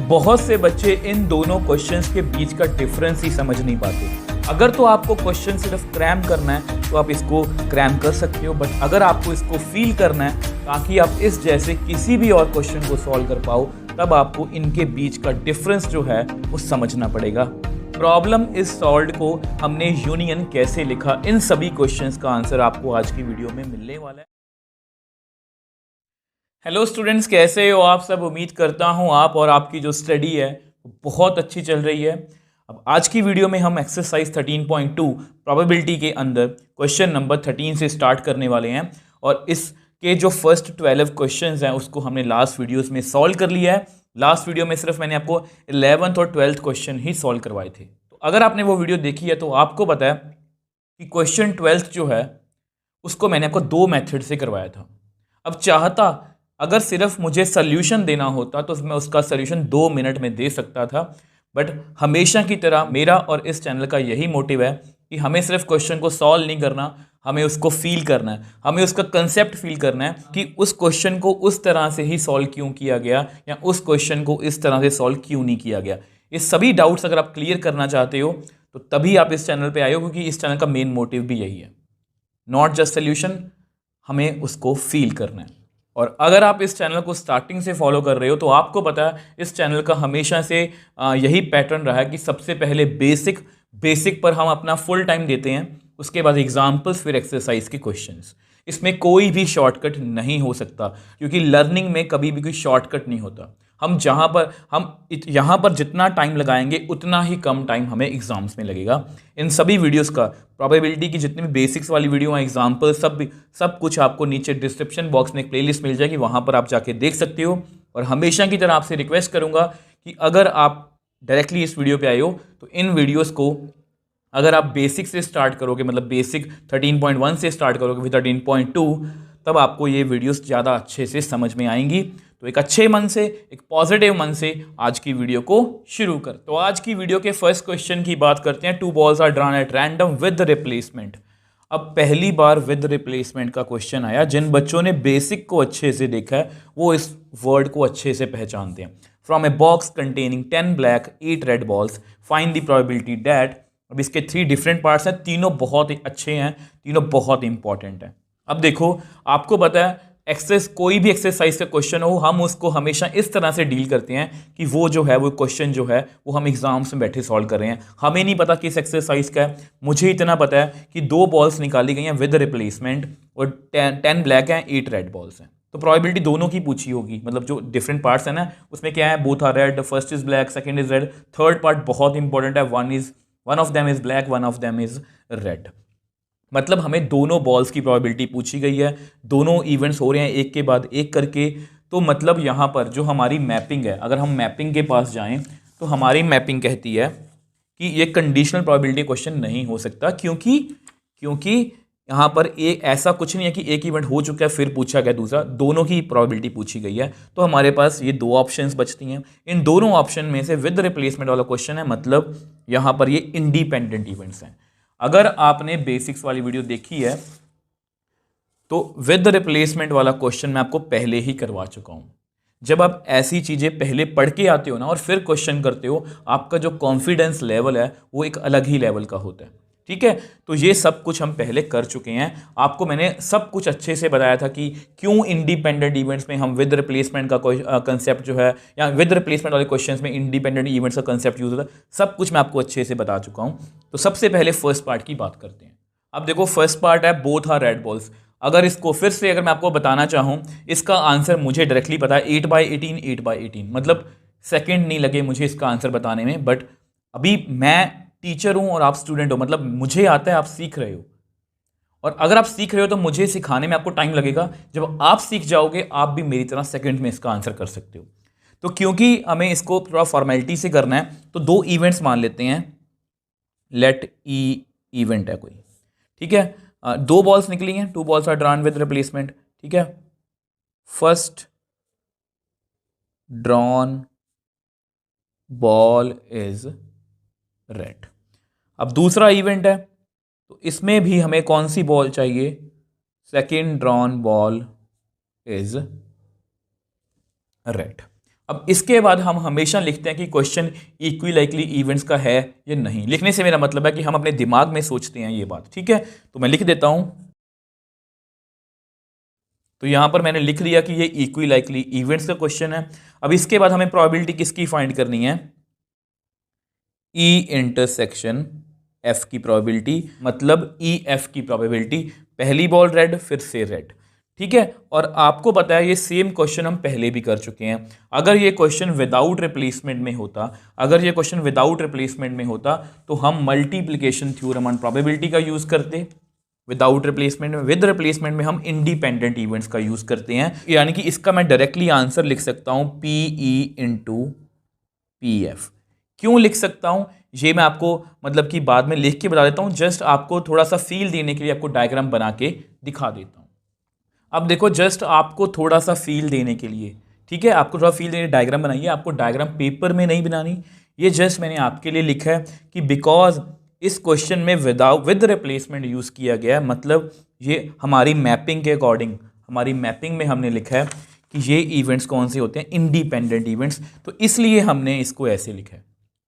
बहुत से बच्चे इन दोनों क्वेश्चंस के बीच का डिफरेंस ही समझ नहीं पाते। अगर तो आपको क्वेश्चन सिर्फ क्रैम करना है तो आप इसको क्रैम कर सकते हो, बट अगर आपको इसको फील करना है ताकि आप इस जैसे किसी भी और क्वेश्चन को सॉल्व कर पाओ, तब आपको इनके बीच का डिफरेंस जो है वो समझना पड़ेगा। प्रॉब्लम इज सॉल्व्ड को हमने यूनियन कैसे लिखा, इन सभी क्वेश्चंस का आंसर आपको आज की वीडियो में मिलने वाला है। हेलो स्टूडेंट्स, कैसे हो आप सब? उम्मीद करता हूं आप और आपकी जो स्टडी है बहुत अच्छी चल रही है। अब आज की वीडियो में हम एक्सरसाइज 13.2 प्रोबेबिलिटी के अंदर क्वेश्चन नंबर 13 से स्टार्ट करने वाले हैं, और इसके जो फर्स्ट 12 क्वेश्चंस हैं उसको हमने लास्ट वीडियोस में सॉल्व कर लिया है। लास्ट वीडियो में सिर्फ मैंने आपको 11th और 12th क्वेश्चन ही सॉल्व करवाए थे। तो अगर आपने वो वीडियो देखी है तो आपको पता है कि क्वेश्चन 12th जो है उसको मैंने आपको 2 मेथड से करवाया था। अब चाहता अगर सिर्फ मुझे सल्यूशन देना होता तो मैं उसका सल्यूशन 2 मिनट में दे सकता था, बट हमेशा की तरह मेरा और इस चैनल का यही मोटिव है कि हमें सिर्फ क्वेश्चन को सॉल्व नहीं करना, हमें उसको फील करना है, हमें उसका कंसेप्ट फील करना है कि उस क्वेश्चन को उस तरह से ही सॉल्व क्यों किया गया या उस क्वेश्चन को इस तरह से सॉल्व क्यों नहीं किया गया। ये सभी डाउट्स अगर आप क्लियर करना चाहते हो तो तभी आप इस चैनल पर आए हो, क्योंकि इस चैनल का मेन मोटिव भी यही है, नॉट जस्ट सोल्यूशन, हमें उसको फील करना है। और अगर आप इस चैनल को स्टार्टिंग से फॉलो कर रहे हो तो आपको पता है इस चैनल का हमेशा से यही पैटर्न रहा है कि सबसे पहले बेसिक पर हम अपना फुल टाइम देते हैं, उसके बाद एग्जाम्पल्स, फिर एक्सरसाइज के क्वेश्चंस। इसमें कोई भी शॉर्टकट नहीं हो सकता, क्योंकि लर्निंग में कभी भी कोई शॉर्टकट नहीं होता। हम यहाँ पर जितना टाइम लगाएंगे उतना ही कम टाइम हमें एग्जाम्स में लगेगा। इन सभी वीडियोस का प्रोबेबिलिटी की जितनी भी बेसिक्स वाली वीडियो हैं, एग्जाम्पल, सब कुछ आपको नीचे डिस्क्रिप्शन बॉक्स में एक प्लेलिस्ट मिल जाएगी, वहाँ पर आप जाके देख सकते हो। और हमेशा की तरह आपसे रिक्वेस्ट करूँगा कि अगर आप डायरेक्टली इस वीडियो पे आए हो तो इन वीडियोस को अगर आप बेसिक से स्टार्ट करोगे, मतलब बेसिक 13.1 से स्टार्ट करोगे फिर 13.2, तब आपको ये वीडियोस ज़्यादा अच्छे से समझ में आएंगी। तो एक अच्छे मन से, एक पॉजिटिव मन से आज की वीडियो को शुरू कर। तो आज की वीडियो के फर्स्ट क्वेश्चन की बात करते हैं। 2 balls are drawn at random with replacement. अब पहली बार विद रिप्लेसमेंट का क्वेश्चन आया। जिन बच्चों ने बेसिक को अच्छे से देखा है वो इस वर्ड को अच्छे से पहचानते हैं। From a box containing 10 black 8 red balls find the probability that. अब इसके 3 डिफरेंट पार्ट्स हैं, तीनों बहुत ही अच्छे हैं, तीनों बहुत इंपॉर्टेंट हैं। अब देखो, आपको पता है कोई भी एक्सरसाइज का क्वेश्चन हो, हम उसको हमेशा इस तरह से डील करते हैं कि वो जो है वो क्वेश्चन जो है वो हम एग्जाम्स में बैठे सॉल्व कर रहे हैं। हमें नहीं पता किस एक्सरसाइज का है, मुझे इतना पता है कि 2 बॉल्स निकाली गई हैं विद रिप्लेसमेंट और 10 ब्लैक हैं 8 रेड बॉल्स हैं। तो प्रोबेबिलिटी दोनों की पूछी होगी, मतलब जो डिफरेंट पार्ट्स हैं ना उसमें क्या है, both are red, first is black, second is red, third part बहुत इंपॉर्टेंट है, one of them is black, one of them is red. मतलब हमें दोनों बॉल्स की प्रोबेबिलिटी पूछी गई है, दोनों इवेंट्स हो रहे हैं एक के बाद एक करके। तो मतलब यहाँ पर जो हमारी मैपिंग है, अगर हम मैपिंग के पास जाएं तो हमारी मैपिंग कहती है कि ये कंडीशनल प्रोबेबिलिटी क्वेश्चन नहीं हो सकता, क्योंकि यहाँ पर एक ऐसा कुछ नहीं है कि एक इवेंट हो चुका है फिर पूछा गया दूसरा, दोनों की प्रोबेबिलिटी पूछी गई है। तो हमारे पास ये 2 ऑप्शंस बचती हैं। इन दोनों ऑप्शन में से विद रिप्लेसमेंट वाला क्वेश्चन है, मतलब यहाँ पर ये इंडिपेंडेंट इवेंट्स हैं। अगर आपने बेसिक्स वाली वीडियो देखी है तो विद रिप्लेसमेंट वाला क्वेश्चन मैं आपको पहले ही करवा चुका हूं। जब आप ऐसी चीजें पहले पढ़ के आते हो ना और फिर क्वेश्चन करते हो, आपका जो कॉन्फिडेंस लेवल है वो एक अलग ही लेवल का होता है। ठीक है, तो ये सब कुछ हम पहले कर चुके हैं। आपको मैंने सब कुछ अच्छे से बताया था कि क्यों इंडिपेंडेंट इवेंट्स में हम विद रिप्लेसमेंट का कंसेप्ट जो है, या विद रिप्लेसमेंट वाले क्वेश्चंस में इंडिपेंडेंट इवेंट्स का कंसेप्ट यूज होता है, सब कुछ मैं आपको अच्छे से बता चुका हूं। तो सबसे पहले फर्स्ट पार्ट की बात करते हैं। अब देखो, फर्स्ट पार्ट है बोथ आर रेड बॉल्स। अगर इसको फिर से अगर मैं आपको बताना चाहूँ, इसका आंसर मुझे डायरेक्टली पता है, 8/18 8/18, मतलब सेकेंड नहीं लगे मुझे इसका आंसर बताने में। बट अभी मैं टीचर हूं और आप स्टूडेंट हो, मतलब मुझे आता है, आप सीख रहे हो, और अगर आप सीख रहे हो तो मुझे सिखाने में आपको टाइम लगेगा। जब आप सीख जाओगे आप भी मेरी तरह सेकंड में इसका आंसर कर सकते हो। तो क्योंकि हमें इसको थोड़ा फॉर्मेलिटी से करना है तो 2 इवेंट्स मान लेते हैं। लेट ई इवेंट है कोई, ठीक है। 2 बॉल्स निकली हैं, 2 balls are drawn with replacement, ठीक है। First drawn ball is red. अब दूसरा इवेंट है तो इसमें भी हमें कौन सी बॉल चाहिए, second drawn ball is red. अब इसके बाद हम हमेशा लिखते हैं कि क्वेश्चन इक्वी लाइकली इवेंट्स का है या नहीं। लिखने से मेरा मतलब है कि हम अपने दिमाग में सोचते हैं ये बात, ठीक है। तो मैं लिख देता हूं। तो यहां पर मैंने लिख लिया कि ये इक्वी लाइकली इवेंट्स का क्वेश्चन है। अब इसके बाद हमें प्रोबेबिलिटी किसकी फाइंड करनी है? ई इंटरसेक्शन एफ की प्रोबेबिलिटी, मतलब ई एफ की प्रोबेबिलिटी। पहली बॉल रेड, फिर से रेड, ठीक है। और आपको पता है ये सेम क्वेश्चन हम पहले भी कर चुके हैं। अगर ये क्वेश्चन विदाउट रिप्लेसमेंट में होता, तो हम मल्टीप्लिकेशन थ्योरम ऑन प्रोबेबिलिटी का यूज करते विदाउट रिप्लेसमेंट में। विद रिप्लेसमेंट में हम इंडिपेंडेंट इवेंट्स का यूज करते हैं। यानी कि इसका मैं डायरेक्टली आंसर लिख सकता हूं P E into P F. क्यों लिख सकता हूं ये मैं आपको मतलब कि बाद में लिख के बता देता हूं। जस्ट आपको थोड़ा सा फील देने के लिए आपको डायग्राम बना के दिखा देता हूं। अब देखो, जस्ट आपको थोड़ा सा फील देने के लिए, ठीक है, आपको थोड़ा फील देने डायग्राम बनाइए। आपको डायग्राम पेपर में नहीं बनानी, ये जस्ट मैंने आपके लिए लिखा है कि बिकॉज इस क्वेश्चन में विद रिप्लेसमेंट यूज किया गया है, मतलब ये हमारी मैपिंग के अकॉर्डिंग, हमारी मैपिंग में हमने लिखा है कि ये इवेंट्स कौन से होते हैं, इंडिपेंडेंट इवेंट्स। तो इसलिए हमने इसको ऐसे लिखा है।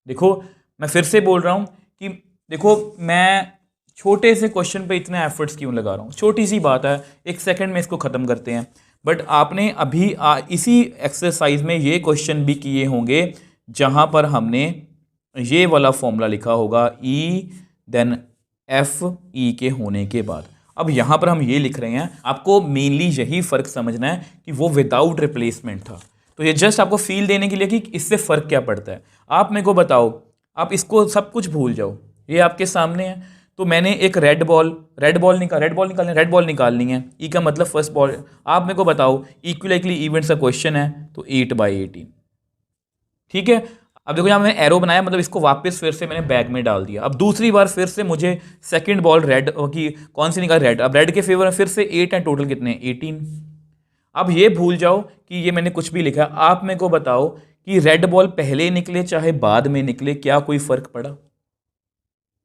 देखो मैं फिर से बोल रहा हूं कि देखो मैं छोटे से क्वेश्चन पे इतने एफर्ट्स क्यों लगा रहा हूँ। छोटी सी बात है, एक सेकंड में इसको ख़त्म करते हैं। बट आपने अभी इसी एक्सरसाइज में ये क्वेश्चन भी किए होंगे जहाँ पर हमने ये वाला फॉर्मूला लिखा होगा ई देन एफ ई के होने के बाद। अब यहाँ पर हम ये लिख रहे हैं, आपको मेनली यही फ़र्क समझना है कि वो विदाउट रिप्लेसमेंट था। तो ये जस्ट आपको फील देने के लिए कि इससे फ़र्क क्या पड़ता है। आप मेरे को बताओ, आप इसको सब कुछ भूल जाओ, ये आपके सामने है। तो मैंने एक रेड बॉल निकालनी है। ई का मतलब फर्स्ट बॉल। आप मेरे को बताओ इक्विलाइकली इवेंट्स का क्वेश्चन है, तो 8/18, ठीक है। अब देखो यहाँ मैंने एरो बनाया, मतलब इसको वापस फिर से मैंने बैग में डाल दिया। अब दूसरी बार फिर से मुझे सेकंड बॉल रेड की कौन सी निकाल, रेड। अब रेड के फेवर में फिर से 8 है, टोटल कितने हैं 18। अब ये भूल जाओ कि ये मैंने कुछ भी लिखा। आप मेरे को बताओ कि रेड बॉल पहले निकले चाहे बाद में निकले, क्या कोई फर्क पड़ा?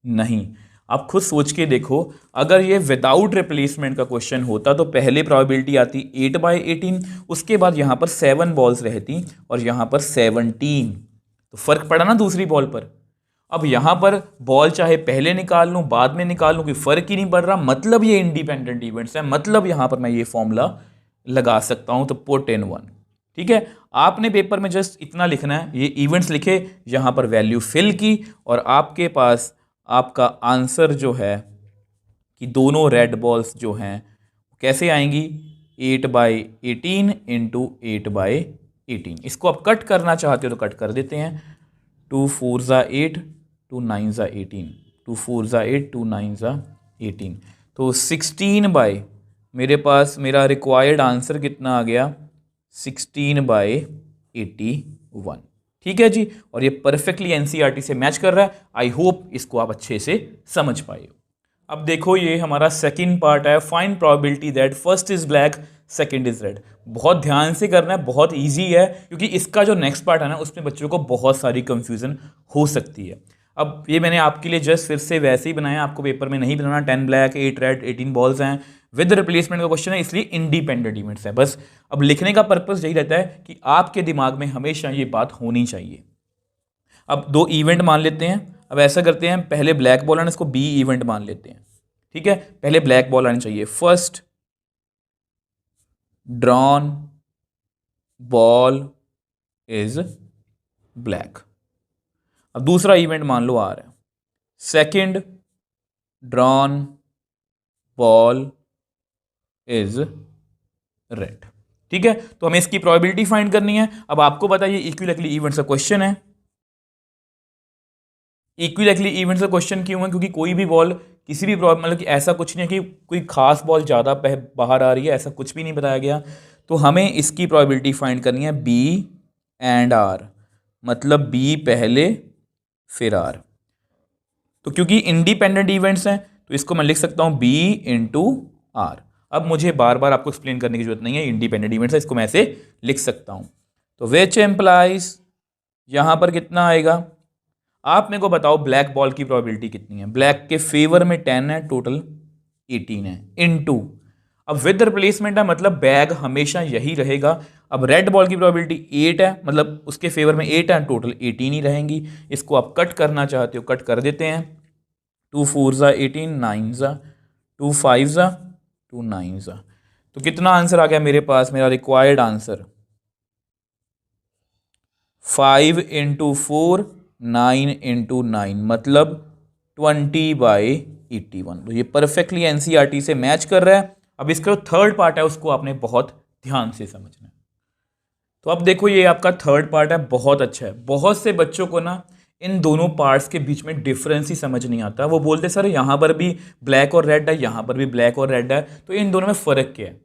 नहीं। आप खुद सोच के देखो, अगर ये विदाउट रिप्लेसमेंट का क्वेश्चन होता तो पहले प्रोबेबिलिटी आती 8/18, उसके बाद यहां पर 7 बॉल्स रहती और यहां पर 17, तो फर्क पड़ा ना दूसरी बॉल पर। अब यहां पर बॉल चाहे पहले निकाल लूं बाद में निकाल लूं, कोई फर्क ही नहीं पड़ रहा, मतलब ये इंडिपेंडेंट इवेंट्स है। मतलब यहां पर मैं ये फॉर्मूला लगा सकता हूं, तो पुट इन 1, ठीक है। आपने पेपर में जस्ट इतना लिखना है, ये इवेंट्स लिखे, यहां पर वैल्यू फिल की, और आपके पास आपका आंसर जो है कि दोनों रेड बॉल्स जो हैं कैसे आएंगी, 8/18 इंटू 8/18। इसको आप कट करना चाहते हो तो कट कर देते हैं। 2 4 ज़ा 8, 2 9 ज़ा 18, 2 4 ज़ा 8, 2 9 ज़ा 18, तो 16 मेरे पास मेरा रिक्वायर्ड आंसर कितना आ गया, 16/81, ठीक है जी। और ये परफेक्टली एनसीईआरटी से मैच कर रहा है। आई होप इसको आप अच्छे से समझ पाए हो। अब देखो ये हमारा सेकंड पार्ट है, find probability that first is black second is red. बहुत ध्यान से करना है, बहुत इजी है, क्योंकि इसका जो नेक्स्ट पार्ट है ना, उसमें बच्चों को बहुत सारी कंफ्यूजन हो सकती है। अब ये मैंने आपके लिए जस्ट फिर से वैसे ही बनाया, आपको पेपर में नहीं बनाना। 10 ब्लैक 8 रेड 18 बॉल्स हैं, विद रिप्लेसमेंट का क्वेश्चन है, इसलिए इंडिपेंडेंट इवेंट्स है बस। अब लिखने का पर्पस यही रहता है कि आपके दिमाग में हमेशा ये बात होनी चाहिए। अब 2 इवेंट मान लेते हैं। अब ऐसा करते हैं, पहले ब्लैक बॉल आना, इसको बी इवेंट मान लेते हैं, ठीक है। पहले ब्लैक बॉल आनी चाहिए। First drawn ball is black. अब दूसरा इवेंट मान लो आ रहा है, second drawn ball is red, ठीक है। तो हमें इसकी प्रोबेबिलिटी फाइंड करनी है। अब आपको पता है ये इक्विलाइकली इवेंट्स का क्वेश्चन है। इक्विलाइकली इवेंट्स का क्वेश्चन क्यों है? क्योंकि कोई भी बॉल किसी भी मतलब कि ऐसा कुछ नहीं है कि कोई खास बॉल ज़्यादा बाहर आ रही है, ऐसा कुछ भी नहीं बताया गया। तो हमें इसकी प्रोबेबिलिटी फाइंड करनी है बी एंड आर, मतलब बी पहले फिर आर। तो क्योंकि इंडिपेंडेंट इवेंट्स हैं तो इसको मैं लिख सकता हूं बी इंटू आर। अब मुझे बार बार आपको एक्सप्लेन करने की जरूरत नहीं है, इंडिपेंडेंट इवेंट्स है, इसको मैं ऐसे लिख सकता हूं। तो विच एम्प्लाइज यहां पर कितना आएगा, आप मेरे को बताओ ब्लैक बॉल की प्रोबेबिलिटी कितनी है। ब्लैक के फेवर में 10 है, टोटल 18 है, इनटू, अब विद रिप्लेसमेंट है, मतलब बैग हमेशा यही रहेगा। अब रेड बॉल की प्रोबेबिलिटी 8 है, मतलब उसके फेवर में 8 है, टोटल 18 ही रहेंगी। इसको आप कट करना चाहते हो कट कर देते हैं। 2 4 ज़ा 18, 9 ज़ा 2 5 ज़ा 2 9 ज़ा। तो कितना आंसर आ गया मेरे पास? मेरा रिक्वायर्ड आंसर 5 इंटू 4 9 इंटू 9 मतलब 20/81। तो ये परफेक्टली एनसीईआरटी से मैच कर रहा है। अब इसका जो थर्ड पार्ट है उसको आपने बहुत ध्यान से समझना है। तो अब देखो ये आपका थर्ड पार्ट है, बहुत अच्छा है। बहुत से बच्चों को ना इन दोनों पार्ट्स के बीच में डिफरेंस ही समझ नहीं आता। वो बोलते सर यहाँ पर भी ब्लैक और रेड है, यहाँ पर भी ब्लैक और रेड है, तो इन दोनों में फ़र्क क्या है?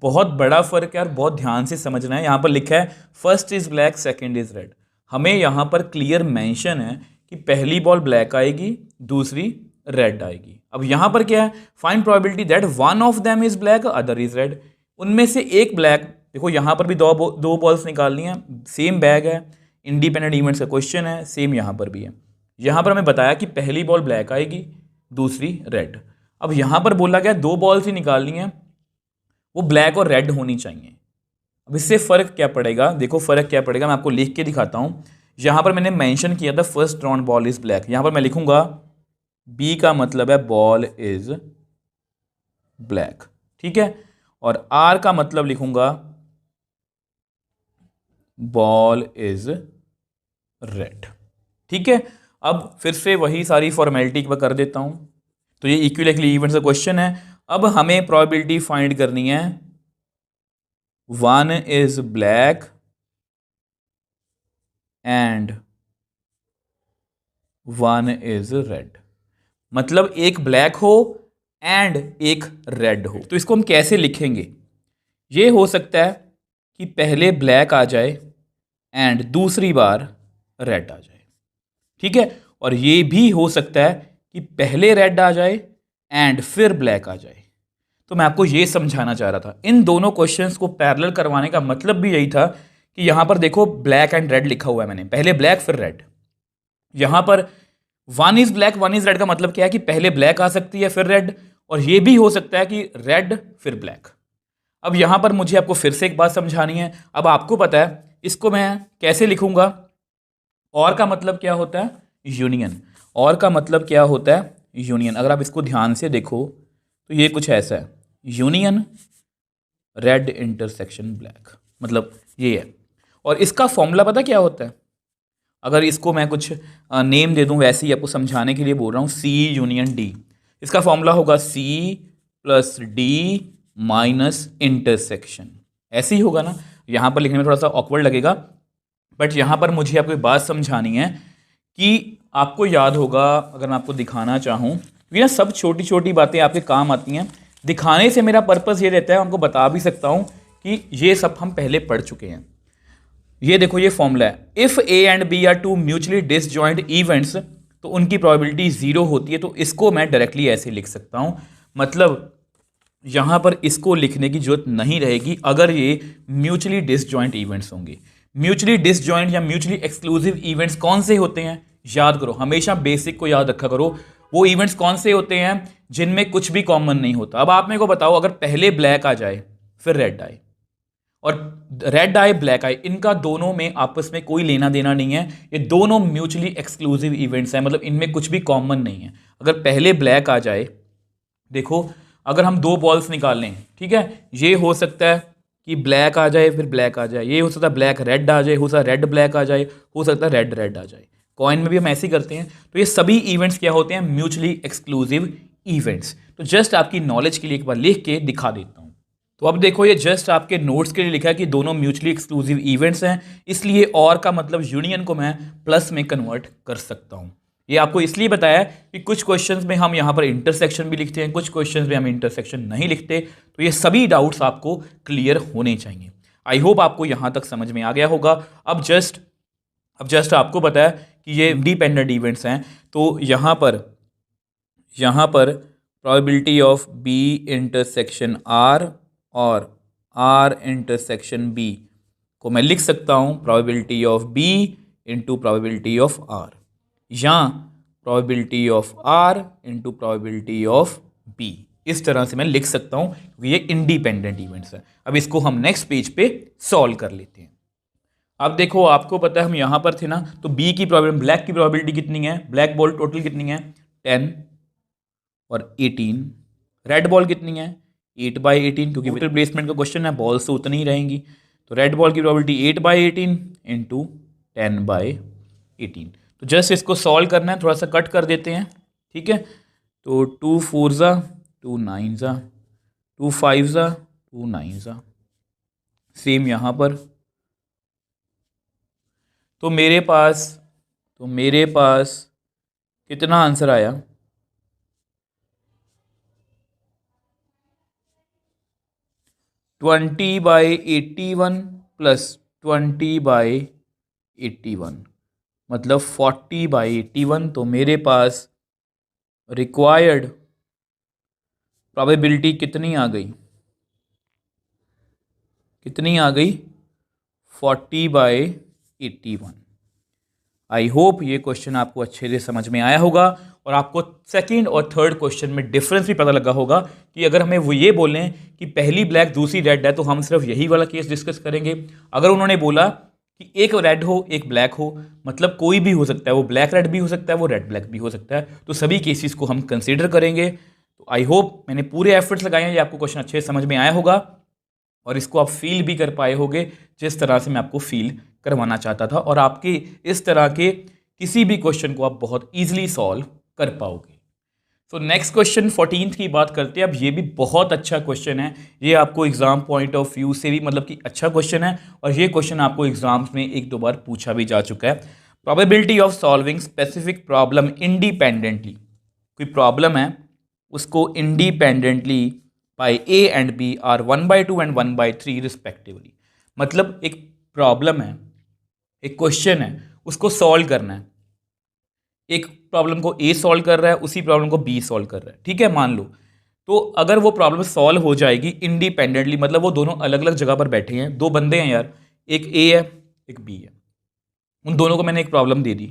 बहुत बड़ा फ़र्क है और बहुत ध्यान से समझना है। यहाँ पर लिखा है first is black second is red. हमें यहाँ पर क्लियर मेंशन है कि पहली बॉल ब्लैक आएगी, दूसरी रेड आएगी। अब यहाँ पर क्या है? Find probability that one of them is black other is red. उनमें से एक ब्लैक, देखो यहाँ पर भी दो बॉल्स निकालनी है, सेम बैग है, इंडिपेंडेंट इवेंट्स का क्वेश्चन है, सेम यहाँ पर भी है। यहाँ पर हमें बताया कि पहली बॉल ब्लैक आएगी, दूसरी रेड। अब यहाँ पर बोला गया दो बॉल्स ही निकालनी है, वो ब्लैक और रेड होनी चाहिए। अब इससे फ़र्क क्या पड़ेगा? देखो फ़र्क क्या पड़ेगा, मैं आपको लिख के दिखाता हूँ। यहाँ पर मैंने मेंशन किया था first drawn ball is black. यहाँ पर मैं लिखूंगा बी का मतलब है बॉल इज़ ब्लैक, ठीक है। और आर का मतलब लिखूंगा बॉल इज़ रेड, ठीक है। अब फिर से वही सारी फॉर्मेलिटी पर कर देता हूँ। तो ये इक्विलेटरली इवेंट्स का क्वेश्चन है। अब हमें प्रोबेबिलिटी फाइंड करनी है one is black and one is red, मतलब एक ब्लैक हो एंड एक रेड हो। तो इसको हम कैसे लिखेंगे? ये हो सकता है कि पहले ब्लैक आ जाए एंड दूसरी बार रेड आ जाए, ठीक है। और ये भी हो सकता है कि पहले रेड आ जाए एंड फिर ब्लैक आ जाए। तो मैं आपको ये समझाना चाह रहा था, इन दोनों क्वेश्चंस को पैरेलल करवाने का मतलब भी यही था कि यहां पर देखो ब्लैक एंड रेड लिखा हुआ है मैंने, पहले ब्लैक फिर रेड। यहां पर one is black one is red का मतलब क्या है कि पहले ब्लैक आ सकती है फिर रेड, और ये भी हो सकता है कि रेड फिर ब्लैक। अब यहां पर मुझे आपको फिर से एक बात समझानी है। अब आपको पता है इसको मैं कैसे लिखूंगा? और का मतलब क्या होता है? यूनियन। और का मतलब क्या होता है? यूनियन। अगर आप इसको ध्यान से देखो तो ये कुछ ऐसा है, यूनियन रेड इंटरसेक्शन ब्लैक, मतलब ये है। और इसका फॉर्मूला पता क्या होता है? अगर इसको मैं कुछ नेम दे दूं, वैसे ही आपको समझाने के लिए बोल रहा हूँ, सी यूनियन डी। इसका फॉर्मूला होगा C plus D minus intersection. ऐसे ही होगा ना। यहाँ पर लिखने में थोड़ा सा ऑकवर्ड लगेगा, बट यहाँ पर मुझे आपको एक बात समझानी है कि आपको याद होगा, अगर मैं आपको दिखाना चाहूँ, क्योंकि ना सब छोटी छोटी बातें आपके काम आती हैं। दिखाने से मेरा पर्पस ये रहता है, उनको बता भी सकता हूँ कि ये सब हम पहले पढ़ चुके हैं। ये देखो ये फॉर्मूला है, if A and B are two mutually disjoint events, तो उनकी प्रोबेबिलिटी 0 होती है। तो इसको मैं डायरेक्टली ऐसे लिख सकता हूँ, मतलब यहाँ पर इसको लिखने की जरूरत नहीं रहेगी अगर ये म्यूचुअली डिसजॉइंट इवेंट्स होंगे। म्यूचुअली डिसजॉइंट या म्यूचुअली एक्सक्लूसिव इवेंट्स कौन से होते हैं? याद करो, हमेशा बेसिक को याद रखा करो। वो इवेंट्स कौन से होते हैं जिनमें कुछ भी कॉमन नहीं होता। अब आप मेरे को बताओ, अगर पहले ब्लैक आ जाए फिर रेड आए और रेड आए ब्लैक आए, इनका दोनों में आपस में कोई लेना देना नहीं है। ये दोनों म्यूचुअली एक्सक्लूसिव इवेंट्स हैं, मतलब इनमें कुछ भी कॉमन नहीं है। अगर पहले ब्लैक आ जाए, देखो अगर हम दो बॉल्स निकाल लें, ठीक है, ये हो सकता है कि ब्लैक आ जाए फिर ब्लैक आ जाए, ये हो सकता है ब्लैक रेड आ जाए, हो सकता है रेड ब्लैक आ जाए, हो सकता है रेड रेड आ जाए। कॉइन में भी हम ऐसे ही करते हैं। तो ये सभी इवेंट्स क्या होते हैं? Mutually exclusive events. तो जस्ट आपकी नॉलेज के लिए एक बार लिख के दिखा देता हूं। तो अब देखो ये जस्ट आपके नोट्स के लिए लिखा है कि दोनों म्यूचुअली एक्सक्लूसिव इवेंट्स हैं, इसलिए और का मतलब यूनियन को मैं प्लस में कन्वर्ट कर सकता हूं। ये आपको इसलिए बताया कि कुछ क्वेश्चंस में हम यहाँ पर इंटरसेक्शन भी लिखते हैं, कुछ क्वेश्चंस में हम इंटरसेक्शन नहीं लिखते। तो ये सभी डाउट्स आपको क्लियर होने चाहिए। आई होप आपको यहाँ तक समझ में आ गया होगा। अब जस्ट आपको पता है कि ये इंडिपेंडेंट इवेंट्स हैं, तो यहाँ पर probability of B intersection R और आर इंटरसेक्शन बी को मैं लिख सकता हूँ probability of B into probability of R, या probability of R into probability of B. इस तरह से मैं लिख सकता हूँ क्योंकि ये इंडिपेंडेंट इवेंट्स है। अब इसको हम नेक्स्ट पेज पे सॉल्व कर लेते हैं। अब देखो आपको पता है हम यहाँ पर थे ना, तो बी की प्रॉब्लम, ब्लैक की प्रोबेबिलिटी कितनी है, ब्लैक बॉल टोटल कितनी है 10 और 18, रेड बॉल कितनी है 8/18, क्योंकि रिप्लेसमेंट का क्वेश्चन है, बॉल्स तो उतनी ही रहेंगी। तो रेड बॉल की प्रोबेबिलिटी 8/18 इंटू 10/18। तो जस्ट इसको सॉल्व करना है, थोड़ा सा कट कर देते हैं, ठीक है। तो 2 4 ज़ा 2 9 ज़ा 2 5 ज़ा 2 9 ज़ा, सेम यहाँ पर। तो मेरे पास कितना आंसर आया, 20/81 प्लस 20/81 मतलब 40/81। तो मेरे पास रिक्वायर्ड प्रोबेबिलिटी कितनी आ गई, 40/81। आई होप ये क्वेश्चन आपको अच्छे से समझ में आया होगा और आपको सेकंड और थर्ड क्वेश्चन में डिफरेंस भी पता लगा होगा कि अगर हमें वो ये बोलें कि पहली ब्लैक दूसरी रेड है तो हम सिर्फ यही वाला केस डिस्कस करेंगे। अगर उन्होंने बोला कि एक रेड हो एक ब्लैक हो, मतलब कोई भी हो सकता है, वो ब्लैक रेड भी हो सकता है, वो रेड ब्लैक भी हो सकता है, तो सभी केसेस को हम कंसिडर करेंगे। तो आई होप मैंने पूरे एफर्ट्स लगाए हैं, ये आपको क्वेश्चन अच्छे से समझ में आया होगा और इसको आप फील भी कर पाए होगे जिस तरह से मैं आपको फील करवाना चाहता था, और आपके इस तरह के किसी भी क्वेश्चन को आप बहुत इजीली सॉल्व कर पाओगे। तो नेक्स्ट क्वेश्चन 14th की बात करते हैं। अब ये भी बहुत अच्छा क्वेश्चन है, ये आपको एग्जाम पॉइंट ऑफ व्यू से भी मतलब कि अच्छा क्वेश्चन है और ये क्वेश्चन आपको एग्जाम्स में एक दो बार पूछा भी जा चुका है। Probability of solving specific problem independently, कोई प्रॉब्लम है उसको independently by A and B are 1/2 and 1/3 respectively. मतलब एक प्रॉब्लम है, एक क्वेश्चन है, उसको सॉल्व करना है। एक प्रॉब्लम को ए सॉल्व कर रहा है, उसी प्रॉब्लम को बी सॉल्व कर रहा है, ठीक है, मान लो। तो अगर वो प्रॉब्लम सॉल्व हो जाएगी इंडिपेंडेंटली, मतलब वो दोनों अलग अलग जगह पर बैठे हैं, दो बंदे हैं यार, एक ए है एक बी है, उन दोनों को मैंने एक प्रॉब्लम दे दी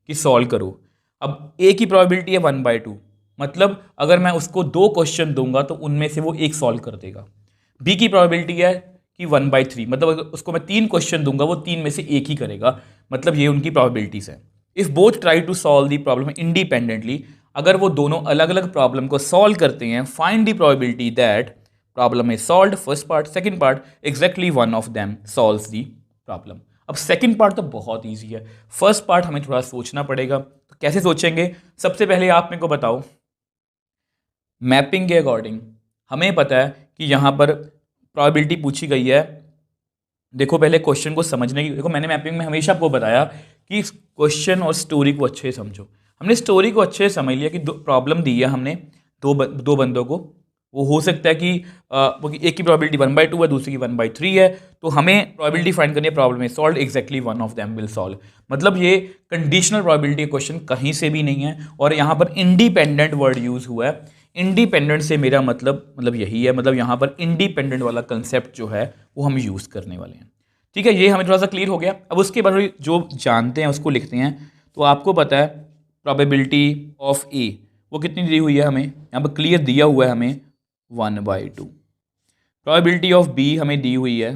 कि सॉल्व करो। अब ए की प्रोबेबिलिटी है 1/2, मतलब अगर मैं उसको दो क्वेश्चन दूंगा तो उनमें से वो एक सॉल्व कर देगा। बी की प्रोबेबिलिटी है कि 1/3, मतलब अगर उसको मैं 3 क्वेश्चन दूंगा वो 3 में से एक ही करेगा, मतलब ये उनकी प्रोबेबिलिटीज है। If both try to solve the problem independently, अगर वो दोनों अलग अलग प्रॉब्लम को सॉल्व करते हैं, find the probability that problem is solved, first part, second part exactly one of them solves the problem. अब सेकंड पार्ट तो बहुत ईजी है, फर्स्ट पार्ट हमें थोड़ा सोचना पड़ेगा। तो कैसे सोचेंगे, सबसे पहले आप मेरे को बताओ, मैपिंग के अकॉर्डिंग हमें पता है कि यहाँ पर प्रोबेबिलिटी पूछी गई है। देखो पहले क्वेश्चन को समझने की, देखो मैंने मैपिंग में हमेशा आपको बताया कि क्वेश्चन और स्टोरी को अच्छे से समझो। हमने स्टोरी को अच्छे से समझ लिया कि दो प्रॉब्लम दी है हमने, दो बंदों को, वो हो सकता है कि एक की प्रोबेबिलिटी 1/2 है, दूसरी की 1/3 है, तो हमें प्रोबेबिलिटी फाइंड करनी है, problem is solve, exactly one of them will solve. मतलब ये कंडीशनल प्रोबेबिलिटी क्वेश्चन कहीं से भी नहीं है और यहाँ पर इंडिपेंडेंट वर्ड यूज हुआ है। इंडिपेंडेंट से मेरा मतलब यही है, मतलब यहाँ पर इंडिपेंडेंट वाला कंसेप्ट जो है वो हम यूज़ करने वाले हैं, ठीक है। ये हमें थोड़ा सा क्लियर हो गया। अब उसके बाद जो जानते हैं उसको लिखते हैं। तो आपको पता है प्रोबेबिलिटी ऑफ ए वो कितनी दी हुई है, हमें यहाँ पर क्लियर दिया हुआ है हमें 1/2। प्रोबेबिलिटी ऑफ बी हमें दी हुई है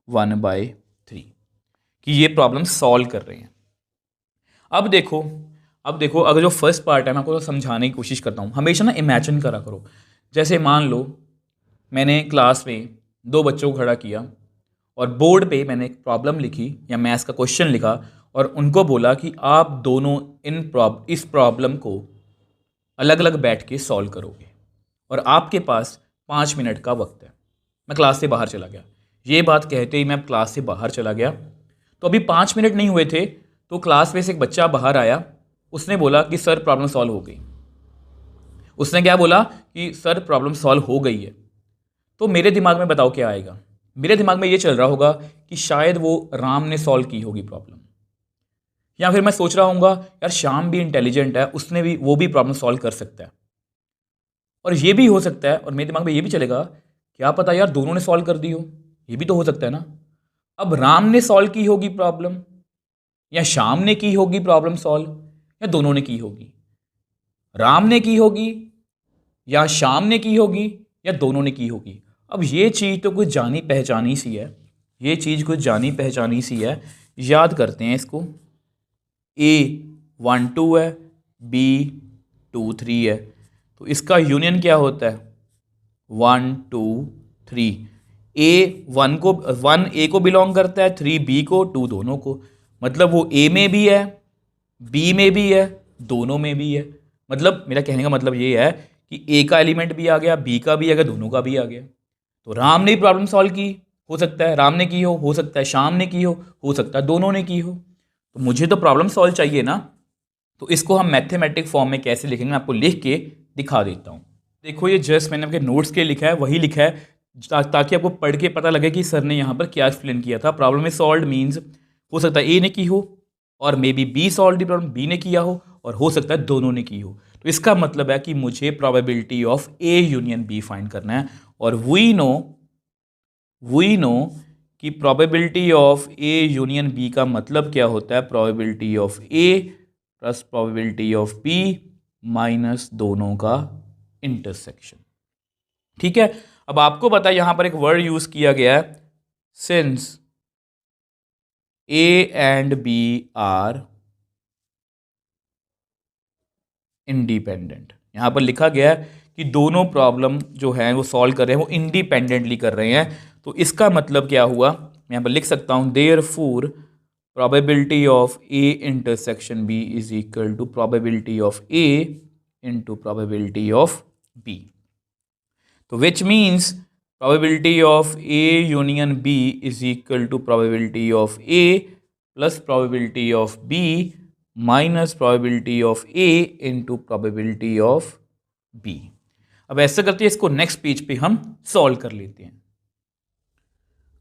1/3 कि ये प्रॉब्लम सॉल्व कर रहे हैं। अब देखो अगर जो फर्स्ट पार्ट है मैं आपको तो समझाने की कोशिश करता हूँ, हमेशा ना इमेजिन करा करो। जैसे मान लो मैंने क्लास में दो बच्चों को खड़ा किया और बोर्ड पे मैंने एक प्रॉब्लम लिखी या मैथ्स का क्वेश्चन लिखा और उनको बोला कि आप दोनों इस प्रॉब्लम को अलग अलग बैठ के सॉल्व करोगे और आपके पास 5 मिनट का वक्त है। मैं क्लास से बाहर चला गया, ये बात कहते ही मैं क्लास से बाहर चला गया। तो अभी 5 मिनट नहीं हुए थे तो क्लास में से एक बच्चा बाहर आया, उसने बोला कि सर प्रॉब्लम सॉल्व हो गई। उसने क्या बोला कि सर प्रॉब्लम सॉल्व हो गई है। तो मेरे दिमाग में बताओ क्या आएगा, मेरे दिमाग में ये चल रहा होगा कि शायद वो राम ने सॉल्व की होगी प्रॉब्लम, या फिर मैं सोच रहा हूँगा यार श्याम भी इंटेलिजेंट है, उसने भी वो भी प्रॉब्लम सॉल्व कर सकता है। और ये भी हो सकता है, और मेरे दिमाग में ये भी चलेगा क्या पता यार दोनों ने सॉल्व कर दी हो, ये भी तो हो सकता है ना। अब राम ने सॉल्व की होगी प्रॉब्लम या श्याम ने की होगी प्रॉब्लम सॉल्व, या दोनों ने की होगी। राम ने की होगी या शाम ने की होगी या दोनों ने की होगी। अब ये चीज़ तो कुछ जानी पहचानी सी है, ये चीज़ कुछ जानी पहचानी सी है। याद करते हैं इसको। A 1 2 है, B 2 3 है, तो इसका यूनियन क्या होता है 1 2 3। A 1 A को बिलोंग करता है, 3 B को, 2 दोनों को। मतलब वो A में भी है, B में भी है, दोनों में भी है। मतलब मेरा कहने का मतलब ये है कि A का एलिमेंट भी आ गया, B का भी आ गया, दोनों का भी आ गया। तो राम ने प्रॉब्लम सॉल्व की, हो सकता है राम ने की हो सकता है श्याम ने की हो सकता है दोनों ने की हो। तो मुझे तो प्रॉब्लम सॉल्व चाहिए ना, तो इसको हम मैथमेटिक फॉर्म में कैसे लिखेंगे, मैं आपको लिख के दिखा देता हूँ। देखो ये जस्ट मैंने आपके नोट्स के लिखा है, वही लिखा है ताकि आपको पढ़ के पता लगे कि सर ने यहाँ पर क्या एक्सप्लेन किया था। प्रॉब्लम में सॉल्व मीन्स हो सकता है ए ने की हो, और may be B solve the problem, B ने किया हो, और हो सकता है दोनों ने की हो। तो इसका मतलब है कि मुझे probability of A union B find करना है। और वी नो कि probability of A union B का मतलब क्या होता है, probability of A plus probability of B minus दोनों का इंटरसेक्शन। ठीक है। अब आपको पता है यहां पर एक वर्ड यूज किया गया है, since A and B are independent. यहां पर लिखा गया है कि दोनों प्रॉब्लम जो है वो सॉल्व कर रहे हैं, वो इंडिपेंडेंटली कर रहे हैं। तो इसका मतलब क्या हुआ, मैं यहां पर लिख सकता हूं therefore probability of A intersection B is equal to probability of A into probability of B. तो which means probability of A union B is equal to probability of A plus probability of B minus probability of A into probability of B. अब ऐसा करते हैं, इसको next page पे हम solve कर लेते हैं।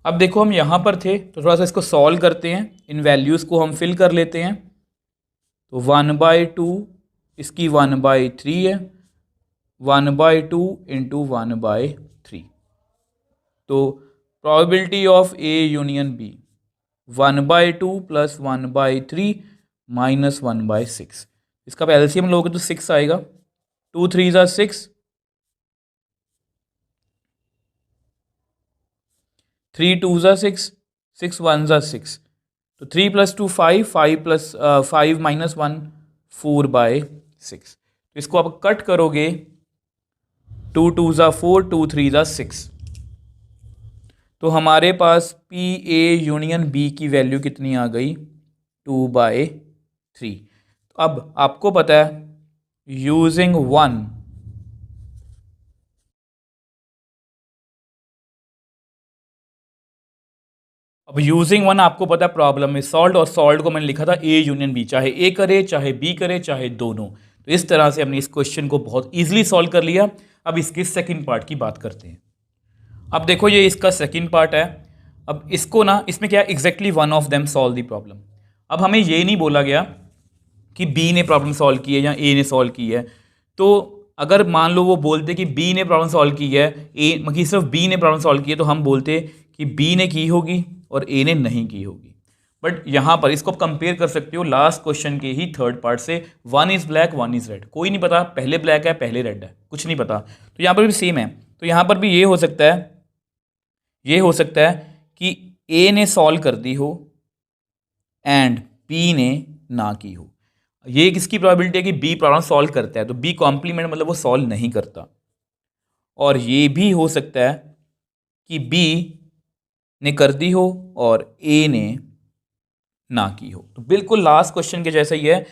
अब देखो हम यहां पर थे तो थोड़ा सा इसको सॉल्व करते हैं, इन वैल्यूज को हम फिल कर लेते हैं। तो 1/2 इसकी 1/3 है, 1/2 इंटू 1/3। तो probability of A union B 1/2 plus 1/3 minus 1/6। इसका एलसीएम लोगे तो 6 आएगा। 2 3 ज़ा 6, 3 2 ज़ा 6, 6 1 ज़ा 6। तो 3 + 2 5, 5 प्लस 5 माइनस 1 4/6। तो इसको आप कट करोगे, 2 2 ज़ा 4, 2 3 ज़ा 6। तो हमारे पास पी ए यूनियन बी की वैल्यू कितनी आ गई 2/3। अब आपको पता है यूजिंग 1 अब यूजिंग 1 आपको पता है प्रॉब्लम में सॉल्व, और सॉल्व को मैंने लिखा था ए यूनियन बी, चाहे ए करे चाहे बी करे चाहे दोनों। तो इस तरह से हमने इस क्वेश्चन को बहुत इजीली सॉल्व कर लिया। अब इसके सेकंड पार्ट की बात करते हैं। अब देखो ये इसका सेकंड पार्ट है। अब इसको ना, इसमें क्या exactly one of them solve the problem. अब हमें ये नहीं बोला गया कि बी ने प्रॉब्लम सॉल्व की है या ए ने सॉल्व की है। तो अगर मान लो वो बोलते कि बी ने प्रॉब्लम सॉल्व की है, ए मतलब सिर्फ बी ने प्रॉब्लम सॉल्व की है, तो हम बोलते कि बी ने की होगी और ए ने नहीं की होगी। बट यहाँ पर इसको आप कंपेयर कर सकते हो लास्ट क्वेश्चन के ही थर्ड पार्ट से, 1 इज ब्लैक 1 इज रेड। कोई नहीं पता पहले ब्लैक है पहले रेड है, कुछ नहीं पता। तो यहाँ पर भी सेम है। तो यहाँ पर भी ये हो सकता है कि ए ने सॉल्व कर दी हो एंड बी ने ना की हो। ये किसकी प्रोबेबिलिटी है कि बी प्रॉब्लम सॉल्व करता है, तो बी कॉम्प्लीमेंट मतलब वो सॉल्व नहीं करता। और ये भी हो सकता है कि बी ने कर दी हो और ए ने ना की हो। तो बिल्कुल लास्ट क्वेश्चन के जैसा ही है,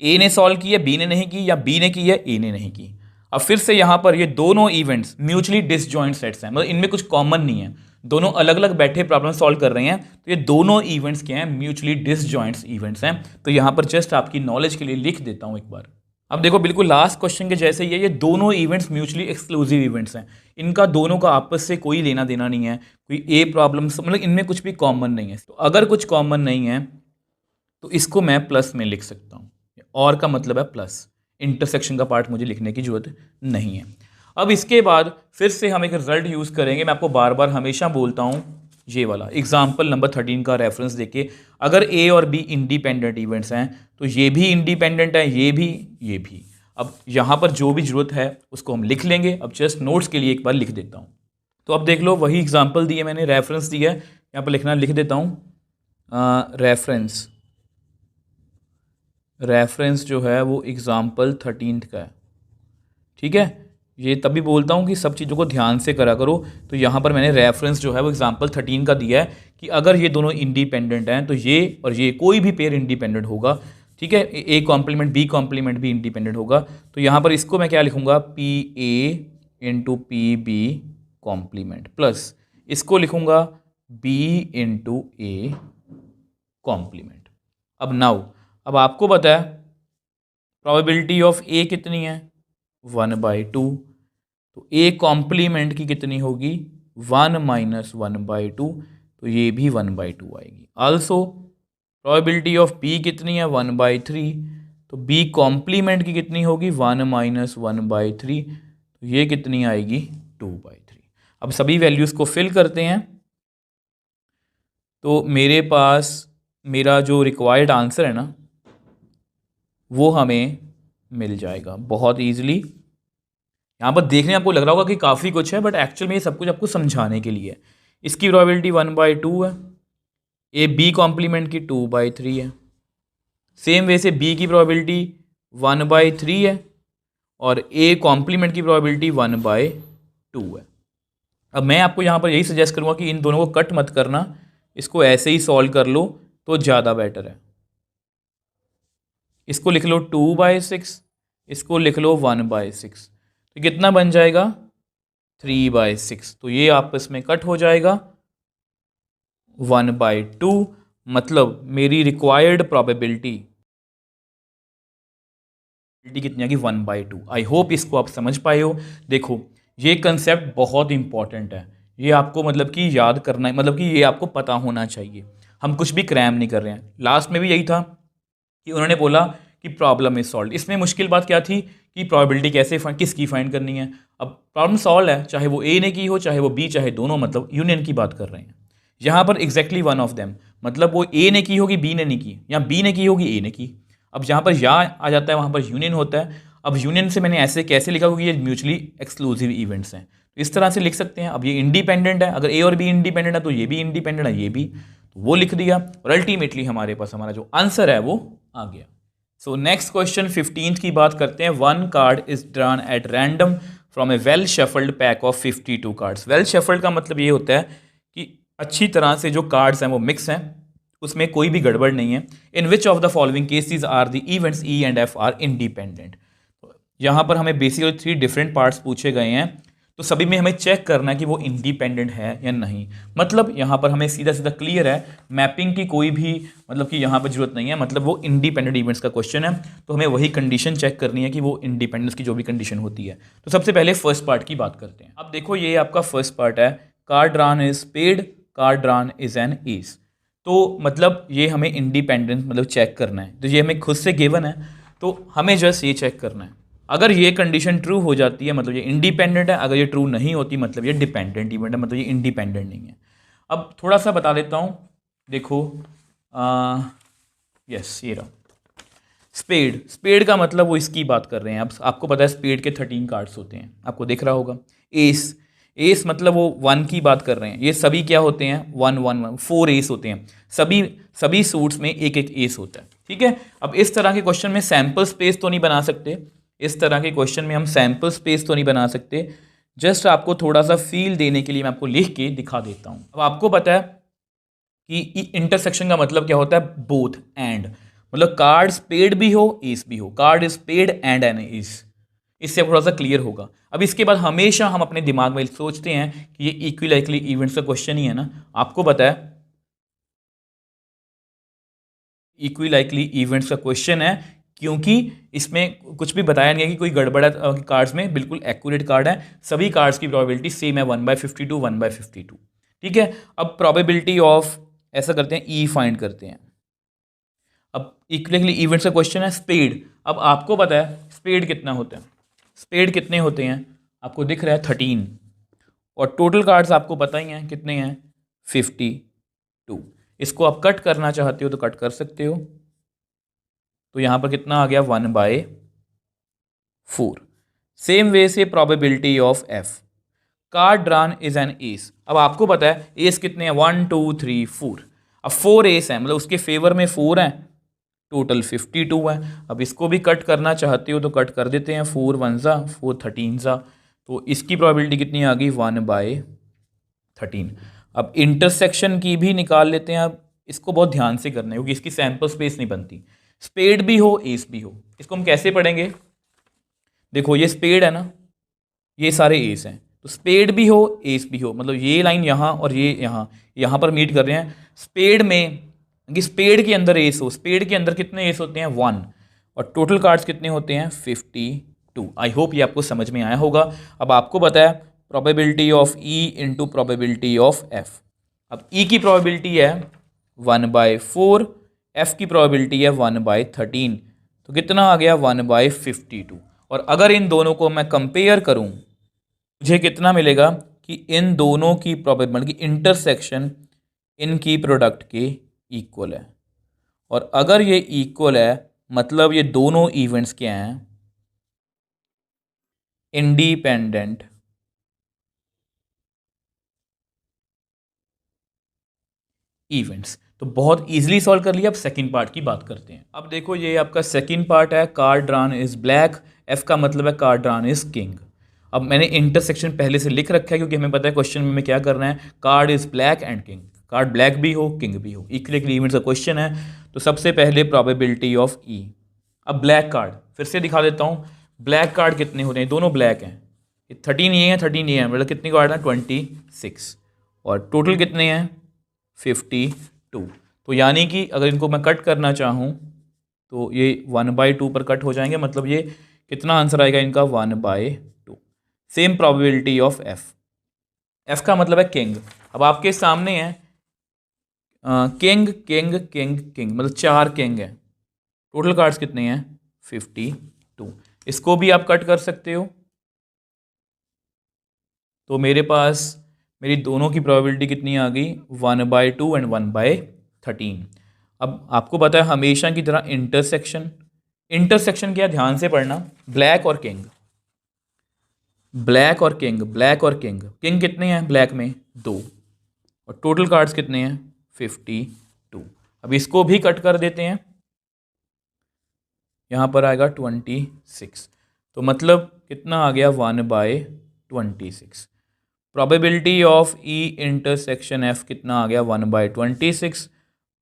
ए ने सॉल्व की है बी ने नहीं की, या बी ने की है ए ने नहीं की। अब फिर से यहां पर ये दोनों इवेंट्स म्यूचुअली डिसजॉइंट सेट्स हैं, मतलब इनमें कुछ कॉमन नहीं है, दोनों अलग अलग बैठे प्रॉब्लम सॉल्व कर रहे हैं। तो ये दोनों इवेंट्स क्या हैं, म्यूचुअली डिसजॉइंट इवेंट्स हैं। तो यहां पर जस्ट आपकी नॉलेज के लिए लिख देता हूं एक बार। अब देखो बिल्कुल लास्ट क्वेश्चन के जैसे ही है, ये दोनों इवेंट्स म्यूचुअली एक्सक्लूसिव इवेंट्स हैं, इनका दोनों का आपस से कोई लेना देना नहीं है, कोई ए प्रॉब्लम मतलब इनमें कुछ भी कॉमन नहीं है। तो अगर कुछ कॉमन नहीं है तो इसको मैं प्लस में लिख सकता हूँ, और का मतलब है प्लस, इंटरसेक्शन का पार्ट मुझे लिखने की जरूरत नहीं है। अब इसके बाद फिर से हम एक रिजल्ट यूज़ करेंगे, मैं आपको बार बार हमेशा बोलता हूँ ये वाला एग्जाम्पल नंबर 13 का रेफरेंस देके, अगर ए और बी इंडिपेंडेंट इवेंट्स हैं तो ये भी इंडिपेंडेंट है, ये भी। अब यहाँ पर जो भी ज़रूरत है उसको हम लिख लेंगे। अब जस्ट नोट्स के लिए एक बार लिख देता हूँ। तो अब देख लो, वही एग्जाम्पल दी है मैंने, रेफरेंस दिया है, यहाँ पर लिखना, लिख देता हूँ रेफरेंस जो है वो एग्जाम्पल 13 का है। ठीक है, ये तभी बोलता हूँ कि सब चीज़ों को ध्यान से करा करो। तो यहाँ पर मैंने रेफरेंस जो है वो एग्जाम्पल 13 का दिया है कि अगर ये दोनों इंडिपेंडेंट हैं तो ये और ये कोई भी पेयर इंडिपेंडेंट होगा। ठीक है, ए कॉम्प्लीमेंट बी कॉम्प्लीमेंट भी इंडिपेंडेंट होगा। तो यहाँ पर इसको मैं क्या लिखूँगा, P A into P B complement, plus इसको लिखूँगा बी इंटू ए कॉम्प्लीमेंट। अब नाउ, अब आपको पता है प्रोबेबिलिटी ऑफ ए कितनी है, 1/2। तो ए कॉम्प्लीमेंट की कितनी होगी, 1 - 1/2, तो ये भी 1/2 आएगी। आल्सो प्रोबेबिलिटी ऑफ बी कितनी है, 1/3, तो बी कॉम्प्लीमेंट की कितनी होगी, 1 - 1/3, तो ये कितनी आएगी, 2/3। अब सभी वैल्यूज़ को फिल करते हैं, तो मेरे पास मेरा जो रिक्वायर्ड आंसर है ना वो हमें मिल जाएगा बहुत ईजिली। यहाँ पर देखने आपको लग रहा होगा कि काफ़ी कुछ है, बट एक्चुअल में ये सब कुछ आपको समझाने के लिए है। इसकी प्रोबेबिलिटी 1/2 है, ए बी कॉम्प्लीमेंट की 2/3 है, सेम वे से बी की प्रोबेबिलिटी 1/3 है और ए कॉम्प्लीमेंट की प्रोबेबिलिटी 1/2 है। अब मैं आपको यहाँ पर यही सजेस्ट करूँगा कि इन दोनों को कट मत करना, इसको ऐसे ही सॉल्व कर लो तो ज़्यादा बेटर है। इसको लिख लो 2/6, इसको लिख लो 1/6, तो कितना बन जाएगा, 3/6। तो ये आपस में कट हो जाएगा, 1/2, मतलब मेरी रिक्वायर्ड प्रोबेबिलिटी कितनी आएगी, 1/2। आई होप इसको आप समझ पाए हो। देखो, ये कंसेप्ट बहुत इंपॉर्टेंट है, ये आपको मतलब कि याद करना है, मतलब कि ये आपको पता होना चाहिए। हम कुछ भी क्रैम नहीं कर रहे हैं। लास्ट में भी यही था कि उन्होंने बोला कि प्रॉब्लम इज सॉल्व। इसमें मुश्किल बात क्या थी कि प्रोबेबिलिटी कैसे किसकी फाइंड करनी है। अब प्रॉब्लम सॉल्व है, चाहे वो ए ने की हो चाहे वो बी, चाहे दोनों, मतलब यूनियन की बात कर रहे हैं। यहाँ पर एग्जैक्टली वन ऑफ देम, मतलब वो ए ने की होगी बी ने नहीं की, या बी ने की होगी ए ने की। अब जहाँ पर या आ जाता है वहाँ पर यूनियन होता है। अब यूनियन से मैंने ऐसे कैसे लिखा, क्योंकि ये म्यूचुअली एक्सक्लूसिव इवेंट्स हैं, तो इस तरह से लिख सकते हैं। अब ये इंडिपेंडेंट है, अगर ए और बी इंडिपेंडेंट है तो ये भी इंडिपेंडेंट है, ये भी, तो वो लिख दिया और अल्टीमेटली हमारे पास हमारा जो आंसर है वो आ गया। सो नेक्स्ट क्वेश्चन 15th की बात करते हैं। 1 card is drawn at random from A well shuffled pack of 52 cards. Well shuffled का मतलब ये होता है कि अच्छी तरह से जो कार्ड्स हैं वो मिक्स हैं, उसमें कोई भी गड़बड़ नहीं है। In which of the following cases are the events E and F are independent. यहाँ पर हमें बेसिकली 3 डिफरेंट पार्ट्स पूछे गए हैं, तो सभी में हमें चेक करना है कि वो इंडिपेंडेंट है या नहीं। मतलब यहाँ पर हमें सीधा सीधा क्लियर है, मैपिंग की कोई भी मतलब कि यहाँ पर जरूरत नहीं है, मतलब वो इंडिपेंडेंट इवेंट्स का क्वेश्चन है, तो हमें वही कंडीशन चेक करनी है कि वो इंडिपेंडेंस की जो भी कंडीशन होती है। तो सबसे पहले फर्स्ट पार्ट की बात करते हैं। अब देखो, ये आपका फर्स्ट पार्ट है, card drawn is paid, card drawn is an S. तो मतलब ये हमें इंडिपेंडेंस मतलब चेक करना है, तो ये हमें खुद से गिवन है, तो हमें जस्ट ये चेक करना है। अगर ये कंडीशन ट्रू हो जाती है मतलब ये इंडिपेंडेंट है, अगर ये ट्रू नहीं होती मतलब ये डिपेंडेंट इवेंट है, मतलब ये इंडिपेंडेंट नहीं है। अब थोड़ा सा बता देता हूँ, देखो यस ये रहा स्पेड। स्पेड का मतलब वो इसकी बात कर रहे हैं। अब आपको पता है स्पेड के 13 कार्ड्स होते हैं, आपको दिख रहा होगा। एस, एस मतलब वो 1 की बात कर रहे हैं। ये सभी क्या होते हैं, 1 1 1, 4 एस होते हैं। सभी सूट्स में एक एक एस होता है। ठीक है, अब इस तरह के क्वेश्चन में सैम्पल स्पेस तो नहीं बना सकते, इस तरह के क्वेश्चन में हम सैम्पल स्पेस तो नहीं बना सकते। जस्ट आपको थोड़ा सा फील देने के लिए मैं आपको लिख के दिखा देता हूँ। अब आपको पता है कि इंटरसेक्शन का मतलब क्या होता है, बोथ एंड, मतलब कार्ड पेड भी हो एस भी हो, card is spade and an ace. इससे थोड़ा सा क्लियर होगा। अब इसके बाद हमेशा हम अपने दिमाग में सोचते हैं कि ये इक्विलाइकली इवेंट्स का क्वेश्चन ही है ना। आपको पता है इक्विलाइकली इवेंट्स का क्वेश्चन है, क्योंकि इसमें कुछ भी बताया नहीं है कि कोई गड़बड़ है कार्ड्स में, बिल्कुल एक्यूरेट कार्ड है। सभी कार्ड्स की प्रोबेबिलिटी सेम है, 1/52 1/52। ठीक है, अब प्रोबेबिलिटी ऑफ ऐसा करते हैं, ई फाइंड करते हैं। अब इक्विलाइकली इवेंट्स का क्वेश्चन है स्पेड। अब आपको पता है स्पेड कितना होता है, स्पेड कितने होते हैं आपको दिख रहा है 13, और टोटल कार्ड्स आपको पता ही हैं कितने हैं 52। इसको आप कट करना चाहते हो तो कट कर सकते हो। तो यहाँ पर कितना आ गया 1/, 4। सेम वे से probability of F, card drawn is an S. अब आपको पता है एस कितने हैं, 1 2 3 4। अब 4 एस हैं, मतलब उसके फेवर में 4 हैं, टोटल 52 है। अब इसको भी कट करना चाहते हो तो कट कर देते हैं, 4 1 ज़ा 4 13 ज़ा, तो इसकी प्रोबेबिलिटी कितनी आ गई, 1/13। अब इंटरसेक्शन की भी निकाल लेते हैं। अब इसको बहुत ध्यान से करना है क्योंकि इसकी सैंपल स्पेस नहीं बनती। स्पेड भी हो एस भी हो, इसको हम कैसे पढ़ेंगे, देखो ये स्पेड है ना, ये सारे एस हैं, तो स्पेड भी हो एस भी हो, मतलब ये लाइन यहाँ और ये यहाँ पर मीट कर रहे हैं। स्पेड में कि स्पेड के अंदर एस हो, स्पेड के अंदर कितने एस होते हैं, 1, और टोटल कार्ड्स कितने होते हैं, 52। आई होप ये आपको समझ में आया होगा। अब आपको पता है probability of E into probability of F. अब ई की प्रोबेबिलिटी है 1/4, एफ की प्रोबेबिलिटी है 1/13, तो कितना आ गया, 1/52। और अगर इन दोनों को मैं कंपेयर करूं, मुझे कितना मिलेगा कि इन दोनों की प्रोबेबिलिटी की इंटरसेक्शन इनकी प्रोडक्ट के इक्वल है। और अगर ये इक्वल है मतलब ये दोनों इवेंट्स क्या हैं, इंडिपेंडेंट इवेंट्स। तो बहुत इजीली सॉल्व कर लिया। अब सेकंड पार्ट की बात करते हैं। अब देखो ये आपका सेकंड पार्ट है, card drawn is black, F का मतलब है कार्ड ड्रॉन इज किंग। अब मैंने इंटरसेक्शन पहले से लिख रखा है क्योंकि हमें पता है क्वेश्चन में क्या करना है, card is black and king, card black भी हो किंग भी हो, इक्वल इवेंट्स का क्वेश्चन है। तो सबसे पहले प्रोबेबिलिटी ऑफ ई। अब ब्लैक कार्ड फिर से दिखा देता हूँ, ब्लैक कार्ड कितने होते हैं, दोनों ब्लैक हैं, 13 ये है 13 ये है, मतलब कितने कार्ड हैं, 26, और टोटल कितने हैं, 52। तो यानी कि अगर इनको मैं कट करना चाहूँ तो ये 1/2 पर कट हो जाएंगे, मतलब ये कितना आंसर आएगा इनका, 1/2। Same probability of F, F का मतलब है किंग। अब आपके सामने है किंग किंग किंग किंग, मतलब 4 किंग हैं, टोटल कार्ड्स कितने हैं, 52। इसको भी आप कट कर सकते हो, तो मेरे पास मेरी दोनों की प्रोबेबिलिटी कितनी आ गई, 1/2 एंड 1/13। अब आपको पता है हमेशा की तरह इंटरसेक्शन, इंटरसेक्शन क्या, ध्यान से पढ़ना, ब्लैक और किंग, ब्लैक और किंग, ब्लैक और किंग, किंग कितने हैं ब्लैक में, 2, और टोटल कार्ड्स कितने हैं, 52। अब इसको भी कट कर देते हैं, यहाँ पर आएगा 26, तो मतलब कितना आ गया, 1/26। Probability of E intersection F कितना आ गया, 1/26।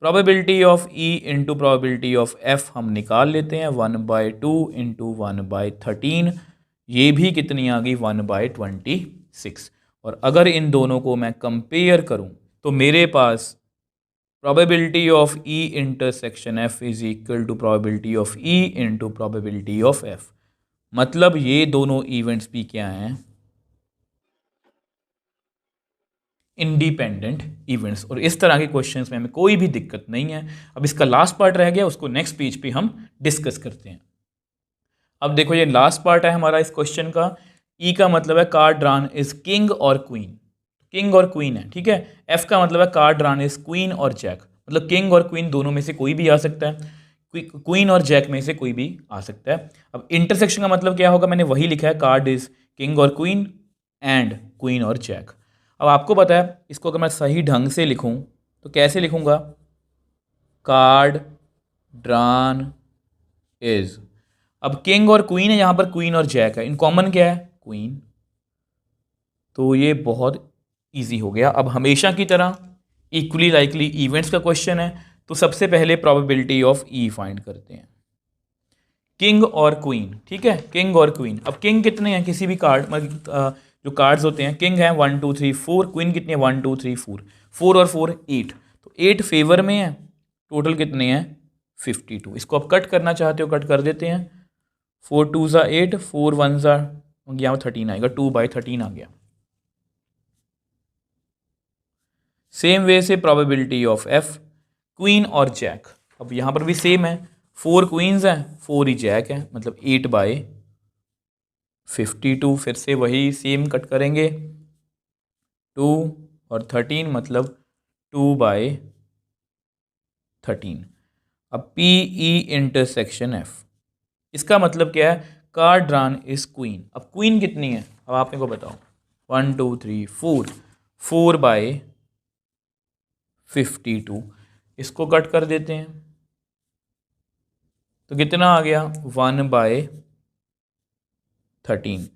Probability of E into probability of F हम निकाल लेते हैं, 1/2 इंटू 1/13, ये भी कितनी आ गई, 1/26। और अगर इन दोनों को मैं कंपेयर करूं तो मेरे पास probability of E intersection F is equal to probability of E into probability of F. मतलब ये दोनों इवेंट्स भी क्या हैं, इंडिपेंडेंट इवेंट्स। और इस तरह के क्वेश्चंस में हमें कोई भी दिक्कत नहीं है। अब इसका लास्ट पार्ट रह गया, उसको नेक्स्ट पेज पे हम डिस्कस करते हैं। अब देखो ये लास्ट पार्ट है हमारा इस क्वेश्चन का। ई का मतलब है कार्ड ड्रॉन इज किंग और क्वीन, किंग और क्वीन है, ठीक है। एफ का मतलब है कार्ड ड्रॉन इज क्वीन और जैक, मतलब किंग और क्वीन दोनों में से कोई भी आ सकता है, क्वीन और जैक में से कोई भी आ सकता है। अब इंटरसेक्शन का मतलब क्या होगा, मैंने वही लिखा है, कार्ड इज किंग और क्वीन एंड क्वीन और जैक। अब आपको पता है इसको अगर मैं सही ढंग से लिखूं तो कैसे लिखूंगा, कार्ड ड्रॉन इज, अब किंग और क्वीन है, यहां पर क्वीन और जैक है, इन कॉमन क्या है, क्वीन, तो ये बहुत इजी हो गया। अब हमेशा की तरह इक्वली लाइकली इवेंट्स का क्वेश्चन है, तो सबसे पहले प्रोबेबिलिटी ऑफ ई फाइंड करते हैं, किंग और क्वीन, ठीक है, किंग और क्वीन। अब किंग कितने हैं, किसी भी कार्ड मतलब जो कार्ड्स होते हैं, किंग है 1 2 3 4, क्वीन कितनी है 1 2 3 4, 4 और 4 8, तो 8 फेवर में है, टोटल कितने हैं 52। इसको आप कट करना चाहते हो कट कर देते हैं, 4 2 ज़ा 8, 4 1 ज़ा, यहाँ 13 आएगा, 2/13 आ गया। सेम वे से प्रोबेबिलिटी ऑफ एफ, क्वीन और जैक, अब यहाँ पर भी सेम है, 4 क्वींस हैं 4 ही जैक है, मतलब 8/52। फिर से वही सेम कट करेंगे, 2 और 13 मतलब 2/13। अब पी ई इंटरसेक्शन एफ, इसका मतलब क्या है, कार्ड ड्रॉन इज क्वीन। अब क्वीन कितनी है, अब आप मेरे को बताओ। 1 2 3 4, 4/52। इसको कट कर देते हैं तो कितना आ गया, 1/13।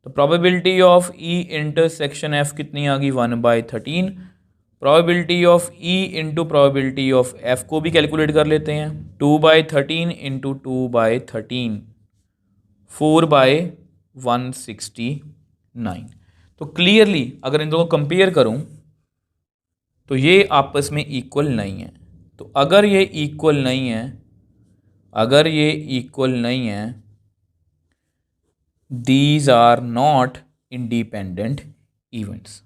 तो probability of E intersection F कितनी आ गई, 1/13। Probability of E into probability of F को भी कैलकुलेट कर लेते हैं। 2/13 इंटू 2/13, 4/169। तो क्लियरली अगर इन दोनों को कंपेयर करूं तो ये आपस में इक्वल नहीं है। तो अगर ये इक्वल नहीं है, अगर ये इक्वल नहीं है, these are not independent events.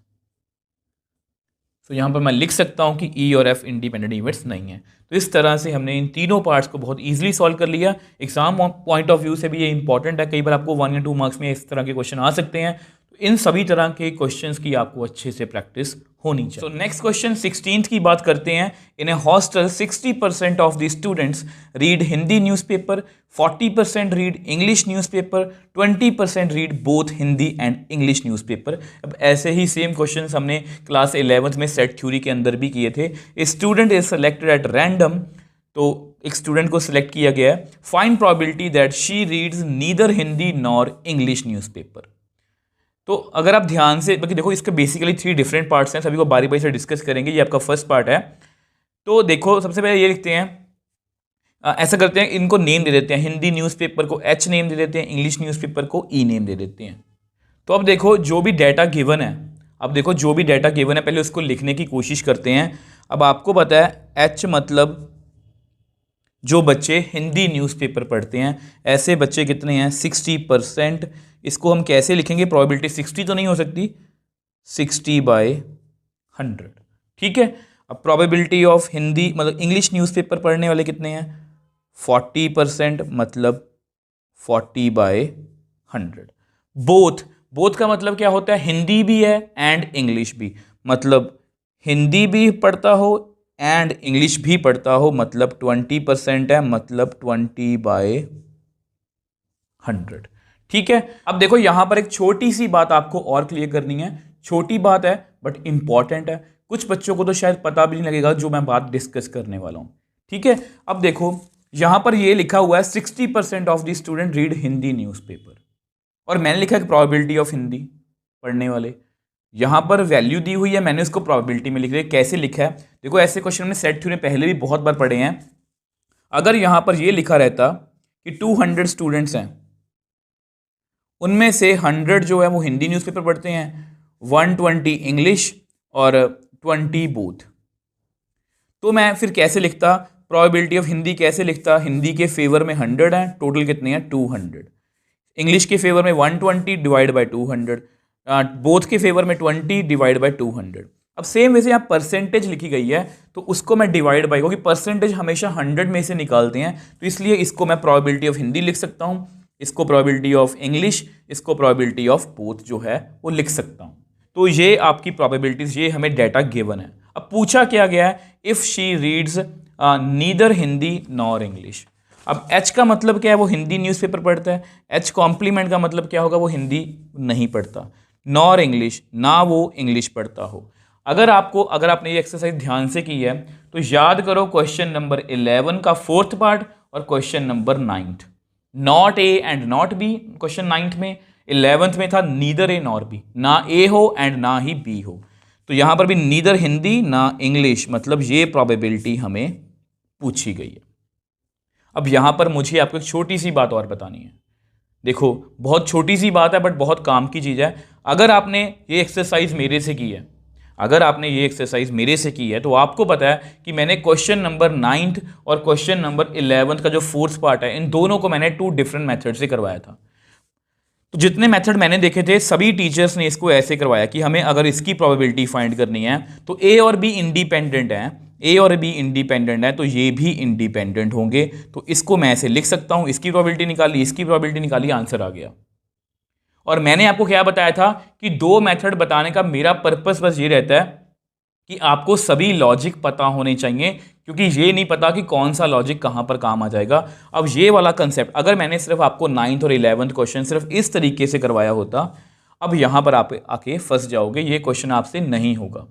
तो यहां पर मैं लिख सकता हूं कि ई और एफ इंडिपेंडेंट इवेंट्स नहीं है। तो इस तरह से हमने इन तीनों पार्ट्स को बहुत इजीली सॉल्व कर लिया। एग्जाम पॉइंट ऑफ व्यू से भी ये इंपॉर्टेंट है, कई बार आपको 1 या 2 मार्क्स में इस तरह के क्वेश्चन आ सकते हैं। तो इन सभी तरह के क्वेश्चंस की आपको अच्छे से प्रैक्टिस होनी चाहिए। तो नेक्स्ट क्वेश्चन 16th की बात करते हैं। In a hostel 60% of the students read Hindi newspaper, 40% read English newspaper, 20% read both Hindi and English newspaper. अब ऐसे ही सेम क्वेश्चंस हमने क्लास 11th में सेट थ्योरी के अंदर भी किए थे। A student is selected at random, तो एक स्टूडेंट को सिलेक्ट किया गया है। Find probability that she reads neither Hindi nor English newspaper. तो अगर आप ध्यान से, बाकी देखो इसके बेसिकली 3 डिफरेंट पार्ट्स हैं, सभी को बारी बारी से डिस्कस करेंगे। ये आपका फर्स्ट पार्ट है। तो देखो सबसे पहले ये लिखते हैं, ऐसा करते हैं, इनको नेम दे देते हैं। हिंदी न्यूज़पेपर को एच नेम दे देते हैं, इंग्लिश न्यूज़पेपर को ई नेम दे देते हैं। तो अब देखो जो भी डाटा गिवन है, अब देखो जो भी डाटा गिवन है पहले उसको लिखने की कोशिश करते हैं। अब आपको पता है एच मतलब जो बच्चे हिंदी न्यूज़पेपर पढ़ते हैं, ऐसे बच्चे कितने हैं, 60%। इसको हम कैसे लिखेंगे, प्रोबेबिलिटी 60 तो नहीं हो सकती, 60/100, ठीक है। अब प्रोबेबिलिटी ऑफ हिंदी मतलब इंग्लिश न्यूज़पेपर पढ़ने वाले कितने हैं, 40%, मतलब 40/100। बोथ का मतलब क्या होता है, हिंदी भी है एंड इंग्लिश भी, मतलब हिंदी भी पढ़ता हो एंड इंग्लिश भी पढ़ता हो, मतलब 20% है, मतलब 20/100, ठीक है। अब देखो यहां पर एक छोटी सी बात आपको और क्लियर करनी है, छोटी बात है बट इंपॉर्टेंट है। कुछ बच्चों को तो शायद पता भी नहीं लगेगा जो मैं बात डिस्कस करने वाला हूं, ठीक है। अब देखो यहां पर ये लिखा हुआ है 60% of the student read Hindi newspaper, और मैंने लिखा है प्रोबेबिलिटी ऑफ हिंदी पढ़ने वाले। यहां पर वैल्यू दी हुई है, मैंने उसको प्रोबेबिलिटी में लिख दिया। कैसे लिखा है देखो, ऐसे क्वेश्चन हमने सेट थ्योरी पहले भी बहुत बार पढ़े हैं। अगर यहां पर ये लिखा रहता कि 200 स्टूडेंट्स हैं, उनमें से 100 जो है वो हिंदी न्यूज़पेपर पढ़ते हैं, 120 इंग्लिश और 20 बोथ, तो मैं फिर कैसे लिखता, प्रोबेबिलिटी ऑफ हिंदी कैसे लिखता, हिंदी के फेवर में 100 है, टोटल कितने हैं 200, इंग्लिश के फेवर में 120 डिवाइड बाई 200, बोथ के फेवर में 20 डिवाइड बाई 200। अब सेम वैसे यहाँ परसेंटेज लिखी गई है तो उसको मैं डिवाइड बाई, क्योंकि परसेंटेज हमेशा 100 में से निकालते हैं, तो इसलिए इसको मैं प्रोबेबिलिटी ऑफ हिंदी लिख सकता हूँ, इसको प्रोबेबिलिटी ऑफ इंग्लिश, इसको प्रोबेबिलिटी ऑफ बोथ जो है वो लिख सकता हूँ। तो ये आपकी प्रोबेबिलिटीज, ये हमें डाटा गिवन है। अब पूछा क्या गया है, if she reads neither Hindi nor English. अब एच का मतलब क्या है, वो हिंदी न्यूज़पेपर पढ़ता है। एच कॉम्प्लीमेंट का मतलब क्या होगा, वो हिंदी नहीं पढ़ता। नॉर इंग्लिश, ना वो इंग्लिश पढ़ता हो। अगर आपने ये एक्सरसाइज ध्यान से की है तो याद करो क्वेश्चन नंबर 11 का 4th पार्ट और question number 9th, not A and not be. Question 9th में, 11th में था नीदर ए नॉर बी, ना ए हो एंड ना ही बी हो। तो यहां पर भी नीदर हिंदी ना इंग्लिश, मतलब ये प्रोबेबिलिटी हमें पूछी गई है। अब यहां पर मुझे आपको एक छोटी सी बात और बतानी है। देखो बहुत छोटी सी बात है बट बहुत काम की चीज़ है। अगर आपने ये एक्सरसाइज मेरे से की है, अगर आपने ये एक्सरसाइज मेरे से की है तो आपको पता है कि मैंने क्वेश्चन नंबर 9th और क्वेश्चन नंबर 11th का जो 4th पार्ट है, इन दोनों को मैंने 2 डिफरेंट मेथड से करवाया था। तो जितने मेथड मैंने देखे थे सभी टीचर्स ने इसको ऐसे करवाया कि हमें अगर इसकी प्रोबेबिलिटी फाइंड करनी है तो ए और बी इंडिपेंडेंट हैं, ए और बी इंडिपेंडेंट है तो ये भी इंडिपेंडेंट होंगे। तो इसको मैं ऐसे लिख सकता हूं, इसकी प्रोबेबिलिटी निकाली, इसकी प्रोबेबिलिटी निकाली, आंसर आ गया। और मैंने आपको क्या बताया था कि 2 मेथड बताने का मेरा पर्पस बस ये रहता है कि आपको सभी लॉजिक पता होने चाहिए, क्योंकि ये नहीं पता कि कौन सा लॉजिक कहाँ पर काम आ जाएगा। अब ये वाला कंसेप्ट अगर मैंने सिर्फ आपको 9th और 11th क्वेश्चन सिर्फ इस तरीके से करवाया होता, अब यहाँ पर आप आके फंस जाओगे, ये क्वेश्चन आपसे नहीं होगा।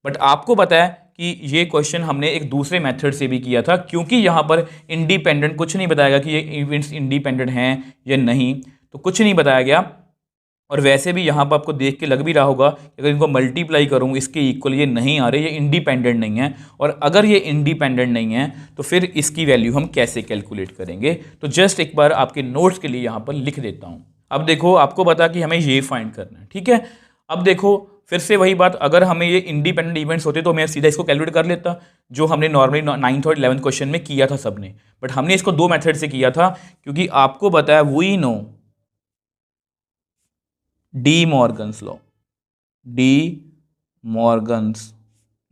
बट आपको पता है कि ये क्वेश्चन हमने एक दूसरे मेथड से भी किया था, क्योंकि यहाँ पर इंडिपेंडेंट कुछ नहीं बताया कि ये इवेंट्स इंडिपेंडेंट हैं या नहीं, तो कुछ नहीं बताया गया। और वैसे भी यहाँ पर आपको देख के लग भी रहा होगा कि अगर इनको मल्टीप्लाई करूँ इसके इक्वल ये नहीं आ रहे, ये इंडिपेंडेंट नहीं है। और अगर ये इंडिपेंडेंट नहीं है तो फिर इसकी वैल्यू हम कैसे कैलकुलेट करेंगे। तो जस्ट एक बार आपके नोट्स के लिए यहाँ पर लिख देता हूँ। अब देखो, आपको पता कि हमें ये फाइंड करना है, ठीक है। अब देखो फिर से वही बात, अगर हमें ये इंडिपेंडेंट इवेंट्स होते तो मैं सीधा इसको कैलकुलेट कर लेता, जो हमने नॉर्मली 9th और 11th क्वेश्चन में किया था सबने। बट हमने इसको दो मेथड से किया था, क्योंकि आपको पता है we know De Morgan's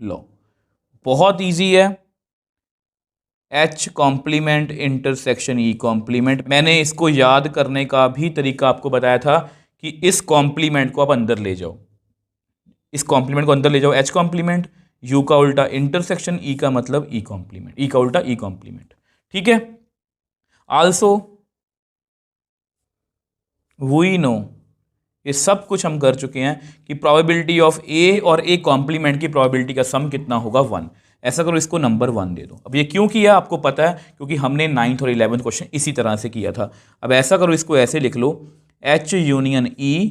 law बहुत इजी है। H complement intersection E complement, मैंने इसको याद करने का भी तरीका आपको बताया था कि इस कॉम्प्लीमेंट को आप अंदर ले जाओ, इस कॉम्प्लीमेंट को अंदर ले जाओ, H कॉम्प्लीमेंट, U का उल्टा इंटरसेक्शन, E का मतलब E कॉम्प्लीमेंट, E का उल्टा E कॉम्प्लीमेंट, ठीक है। आल्सो वी नो, ये सब कुछ हम कर चुके हैं कि प्रोबेबिलिटी ऑफ A और A कॉम्प्लीमेंट की प्रोबेबिलिटी का सम कितना होगा 1। ऐसा करो, इसको नंबर 1 दे दो। अब ये क्यों किया आपको पता है, क्योंकि हमने 9th और 11th क्वेश्चन इसी तरह से किया था। अब ऐसा करो, इसको ऐसे लिख लो, H union E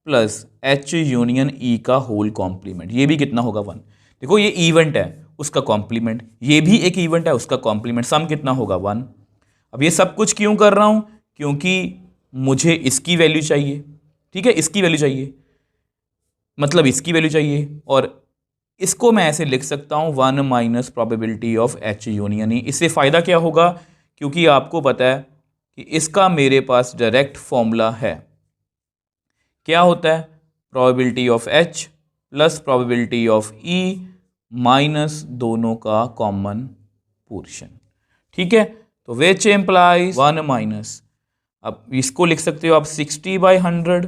plus H union E का होल कॉम्प्लीमेंट, ये भी कितना होगा 1। देखो ये इवेंट है, उसका कॉम्प्लीमेंट, ये भी एक इवेंट है, उसका कॉम्प्लीमेंट, सम कितना होगा 1। अब ये सब कुछ क्यों कर रहा हूँ, क्योंकि मुझे इसकी वैल्यू चाहिए, ठीक है, इसकी वैल्यू चाहिए, मतलब इसकी वैल्यू चाहिए। और इसको मैं ऐसे लिख सकता हूँ 1 minus probability of H union E। इससे फ़ायदा क्या होगा, क्योंकि आपको पता है कि इसका मेरे पास डायरेक्ट फॉर्मूला है, क्या होता है, probability of H plus probability of E minus दोनों का कॉमन पोर्शन, ठीक है। तो विच एम्प्लाइज 1 माइनस, अब इसको लिख सकते हो आप 60/100,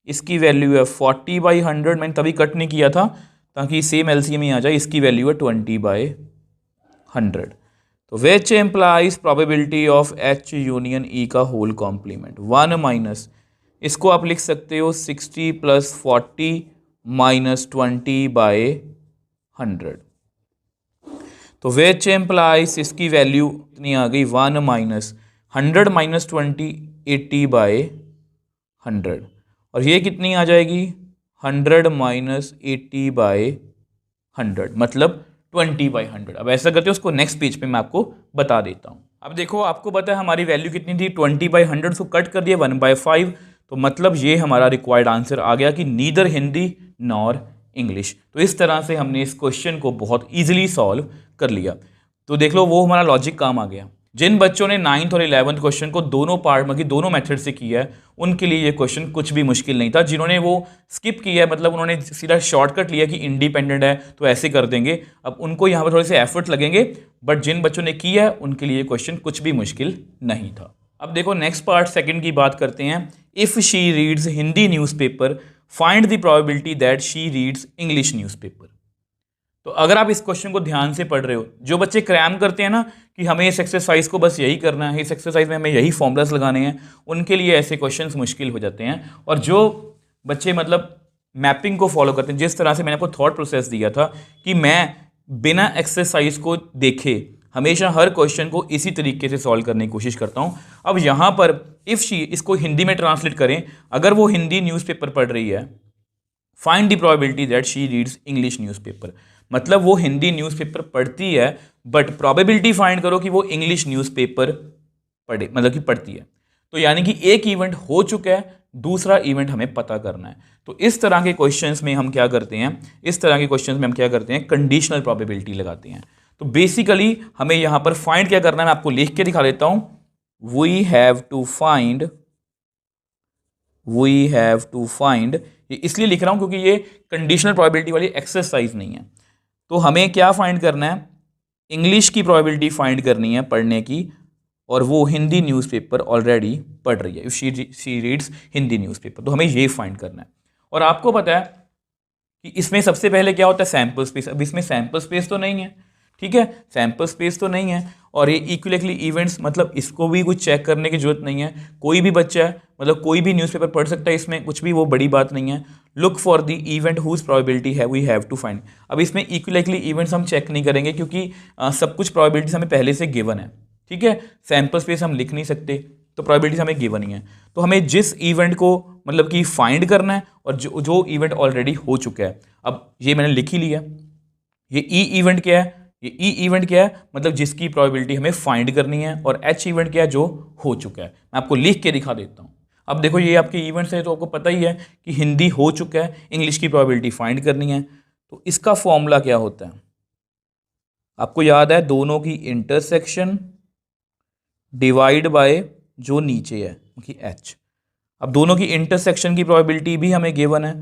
इसकी वैल्यू है 40/100, मैंने तभी कट नहीं किया था ताकि सेम एलसीएम ही आ जाए, इसकी वैल्यू है 20/100। तो which employees probability of H union E का होल कॉम्प्लीमेंट 1 माइनस, इसको आप लिख सकते हो 60 + 40 - 20/100। तो विच एम्प्लाइज, इसकी वैल्यू इतनी आ गई 1 माइनस 100 - 20 80/100, और ये कितनी आ जाएगी 100 - 80/100, मतलब 20/100। अब ऐसा करते हो, उसको नेक्स्ट पेज पे मैं आपको बता देता हूँ। अब देखो, आपको पता है हमारी वैल्यू कितनी थी 20/100, उसको कट कर दिया 1/5, तो मतलब ये हमारा रिक्वायर्ड आंसर आ गया कि नीदर हिंदी नॉर इंग्लिश। तो इस तरह से हमने इस क्वेश्चन को बहुत ईजिली सॉल्व कर लिया। तो देख लो, वो हमारा लॉजिक काम आ गया। जिन बच्चों ने 9th और 11th क्वेश्चन को दोनों पार्ट में, दोनों मेथड से किया है, उनके लिए ये क्वेश्चन कुछ भी मुश्किल नहीं था। जिन्होंने वो स्किप किया है, मतलब उन्होंने सीधा शॉर्टकट लिया कि इंडिपेंडेंट है तो ऐसे कर देंगे, अब उनको यहाँ पर थोड़े से एफर्ट लगेंगे। बट जिन बच्चों ने किया है उनके लिए क्वेश्चन कुछ भी मुश्किल नहीं था। अब देखो, नेक्स्ट पार्ट सेकंड की बात करते हैं। If she reads Hindi newspaper, find the probability that she reads English newspaper. तो अगर आप इस क्वेश्चन को ध्यान से पढ़ रहे हो, जो बच्चे क्रैम करते हैं ना कि हमें इस एक्सरसाइज को बस यही करना है, इस एक्सरसाइज में हमें यही फॉर्मूलास लगाने हैं, उनके लिए ऐसे क्वेश्चंस मुश्किल हो जाते हैं। और जो बच्चे मतलब मैपिंग को फॉलो करते हैं, जिस तरह से मैंने आपको थॉट प्रोसेस दिया था कि मैं बिना एक्सरसाइज को देखे हमेशा हर क्वेश्चन को इसी तरीके से सॉल्व करने की कोशिश करता हूँ। अब यहाँ पर इफ़ शी, इसको हिंदी में ट्रांसलेट करें, अगर वो हिंदी न्यूज़पेपर पढ़ रही है, find the probability that she reads English newspaper, मतलब वो हिंदी न्यूज़पेपर पढ़ती है, बट प्रोबेबिलिटी फाइंड करो कि वो इंग्लिश न्यूज़पेपर पढ़े, मतलब कि पढ़ती है। तो यानी कि एक इवेंट हो चुका है, दूसरा इवेंट हमें पता करना है। तो इस तरह के क्वेश्चंस में हम क्या करते हैं, कंडीशनल प्रोबेबिलिटी लगाते हैं। तो बेसिकली हमें यहां पर फाइंड क्या करना है, मैं आपको लिख के दिखा देता हूं। वी हैव टू फाइंड, ये इसलिए लिख रहा हूं क्योंकि ये कंडीशनल प्रोबेबिलिटी वाली एक्सरसाइज नहीं है। तो हमें क्या फाइंड करना है, इंग्लिश की प्रोबेबिलिटी फाइंड करनी है पढ़ने की, और वो हिंदी न्यूज़पेपर ऑलरेडी पढ़ रही है। If she reads Hindi newspaper, तो हमें ये फाइंड करना है। और आपको पता है कि इसमें सबसे पहले क्या होता है, सैंपल स्पेस। अब इसमें सैंपल स्पेस तो नहीं है, ठीक है, सैंपल स्पेस तो नहीं है। और ये इक्विलेटरली इवेंट्स, मतलब इसको भी कुछ चेक करने की जरूरत नहीं है, कोई भी बच्चा है, मतलब कोई भी न्यूज़पेपर पढ़ सकता है, इसमें कुछ भी वो बड़ी बात नहीं है। Look for the event whose probability है वी हैव टू फाइंड। अब इसमें इक्विलेटरली इवेंट्स हम चेक नहीं करेंगे क्योंकि सब कुछ प्रोबेबिलिटीज हमें पहले से गिवन है, ठीक है। सैंपल स्पेस हम लिख नहीं सकते, तो प्रोबेबिलिटीज हमें गिवन ही है। तो हमें जिस इवेंट को मतलब कि फाइंड करना है, और जो इवेंट ऑलरेडी हो चुका है, अब ये मैंने लिख ही लिया। ये ई इवेंट क्या है, ये ई इवेंट क्या है, मतलब जिसकी प्रोबेबिलिटी हमें फाइंड करनी है, और एच इवेंट क्या है, जो हो चुका है। मैं आपको लिख के दिखा देता हूँ। अब देखो ये आपके इवेंट्स है, तो आपको पता ही है कि हिंदी हो चुका है, इंग्लिश की प्रोबेबिलिटी फाइंड करनी है। तो इसका फॉर्मूला क्या होता है, आपको याद है, दोनों की इंटरसेक्शन डिवाइड बाय जो नीचे है कि एच। अब दोनों की इंटरसेक्शन की प्रोबेबिलिटी भी हमें गिवन है,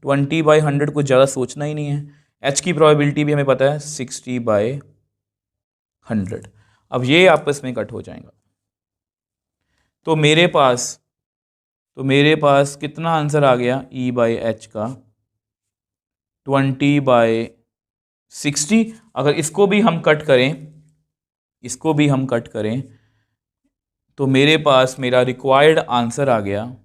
20/100, कुछ ज़्यादा सोचना ही नहीं है। एच की प्रोबेबिलिटी भी हमें पता है, 60/100। अब ये आपस में कट हो जाएगा, तो मेरे पास कितना आंसर आ गया, E/H का 20/60। अगर इसको भी हम कट करें, तो मेरे पास मेरा रिक्वायर्ड आंसर आ गया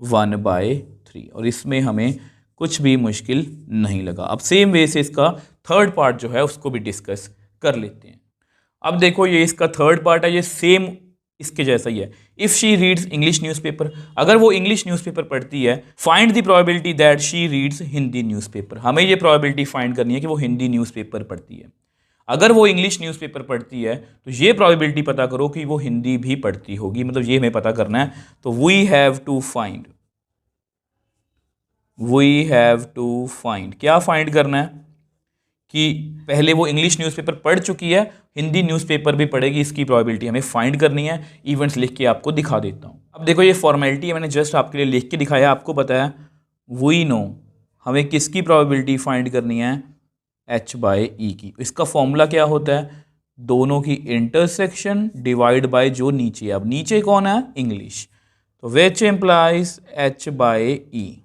1/3, और इसमें हमें कुछ भी मुश्किल नहीं लगा। अब सेम वे से इसका थर्ड पार्ट जो है उसको भी डिस्कस कर लेते हैं। अब देखो ये इसका थर्ड पार्ट है, ये सेम इसके जैसा ही है। If she reads English newspaper, अगर वो इंग्लिश न्यूज़पेपर पढ़ती है, find the probability that she reads Hindi newspaper. हमें ये प्रोबेबिलिटी फाइंड करनी है कि वो हिंदी न्यूज़पेपर पढ़ती है। अगर वो इंग्लिश न्यूज़पेपर पढ़ती है, तो ये प्रोबेबिलिटी पता करो कि वो हिंदी भी पढ़ती होगी, मतलब ये हमें पता करना है। तो वी हैव टू फाइंड क्या फाइंड करना है, कि पहले वो इंग्लिश न्यूज़पेपर पढ़ चुकी है, हिंदी न्यूज़पेपर भी पढ़ेगी, इसकी प्रोबेबिलिटी हमें फाइंड करनी है। इवेंट्स लिख के आपको दिखा देता हूँ। अब देखो ये फॉर्मेलिटी है, मैंने जस्ट आपके लिए लिख के दिखाया, आपको पता है वी नो हमें किसकी प्रोबेबिलिटी फाइंड करनी है, H/E की। इसका फॉर्मूला क्या होता है, दोनों की इंटरसेक्शन डिवाइड बाय जो नीचे है। अब नीचे कौन है, इंग्लिश, तो विच इम्प्लाइज H/E।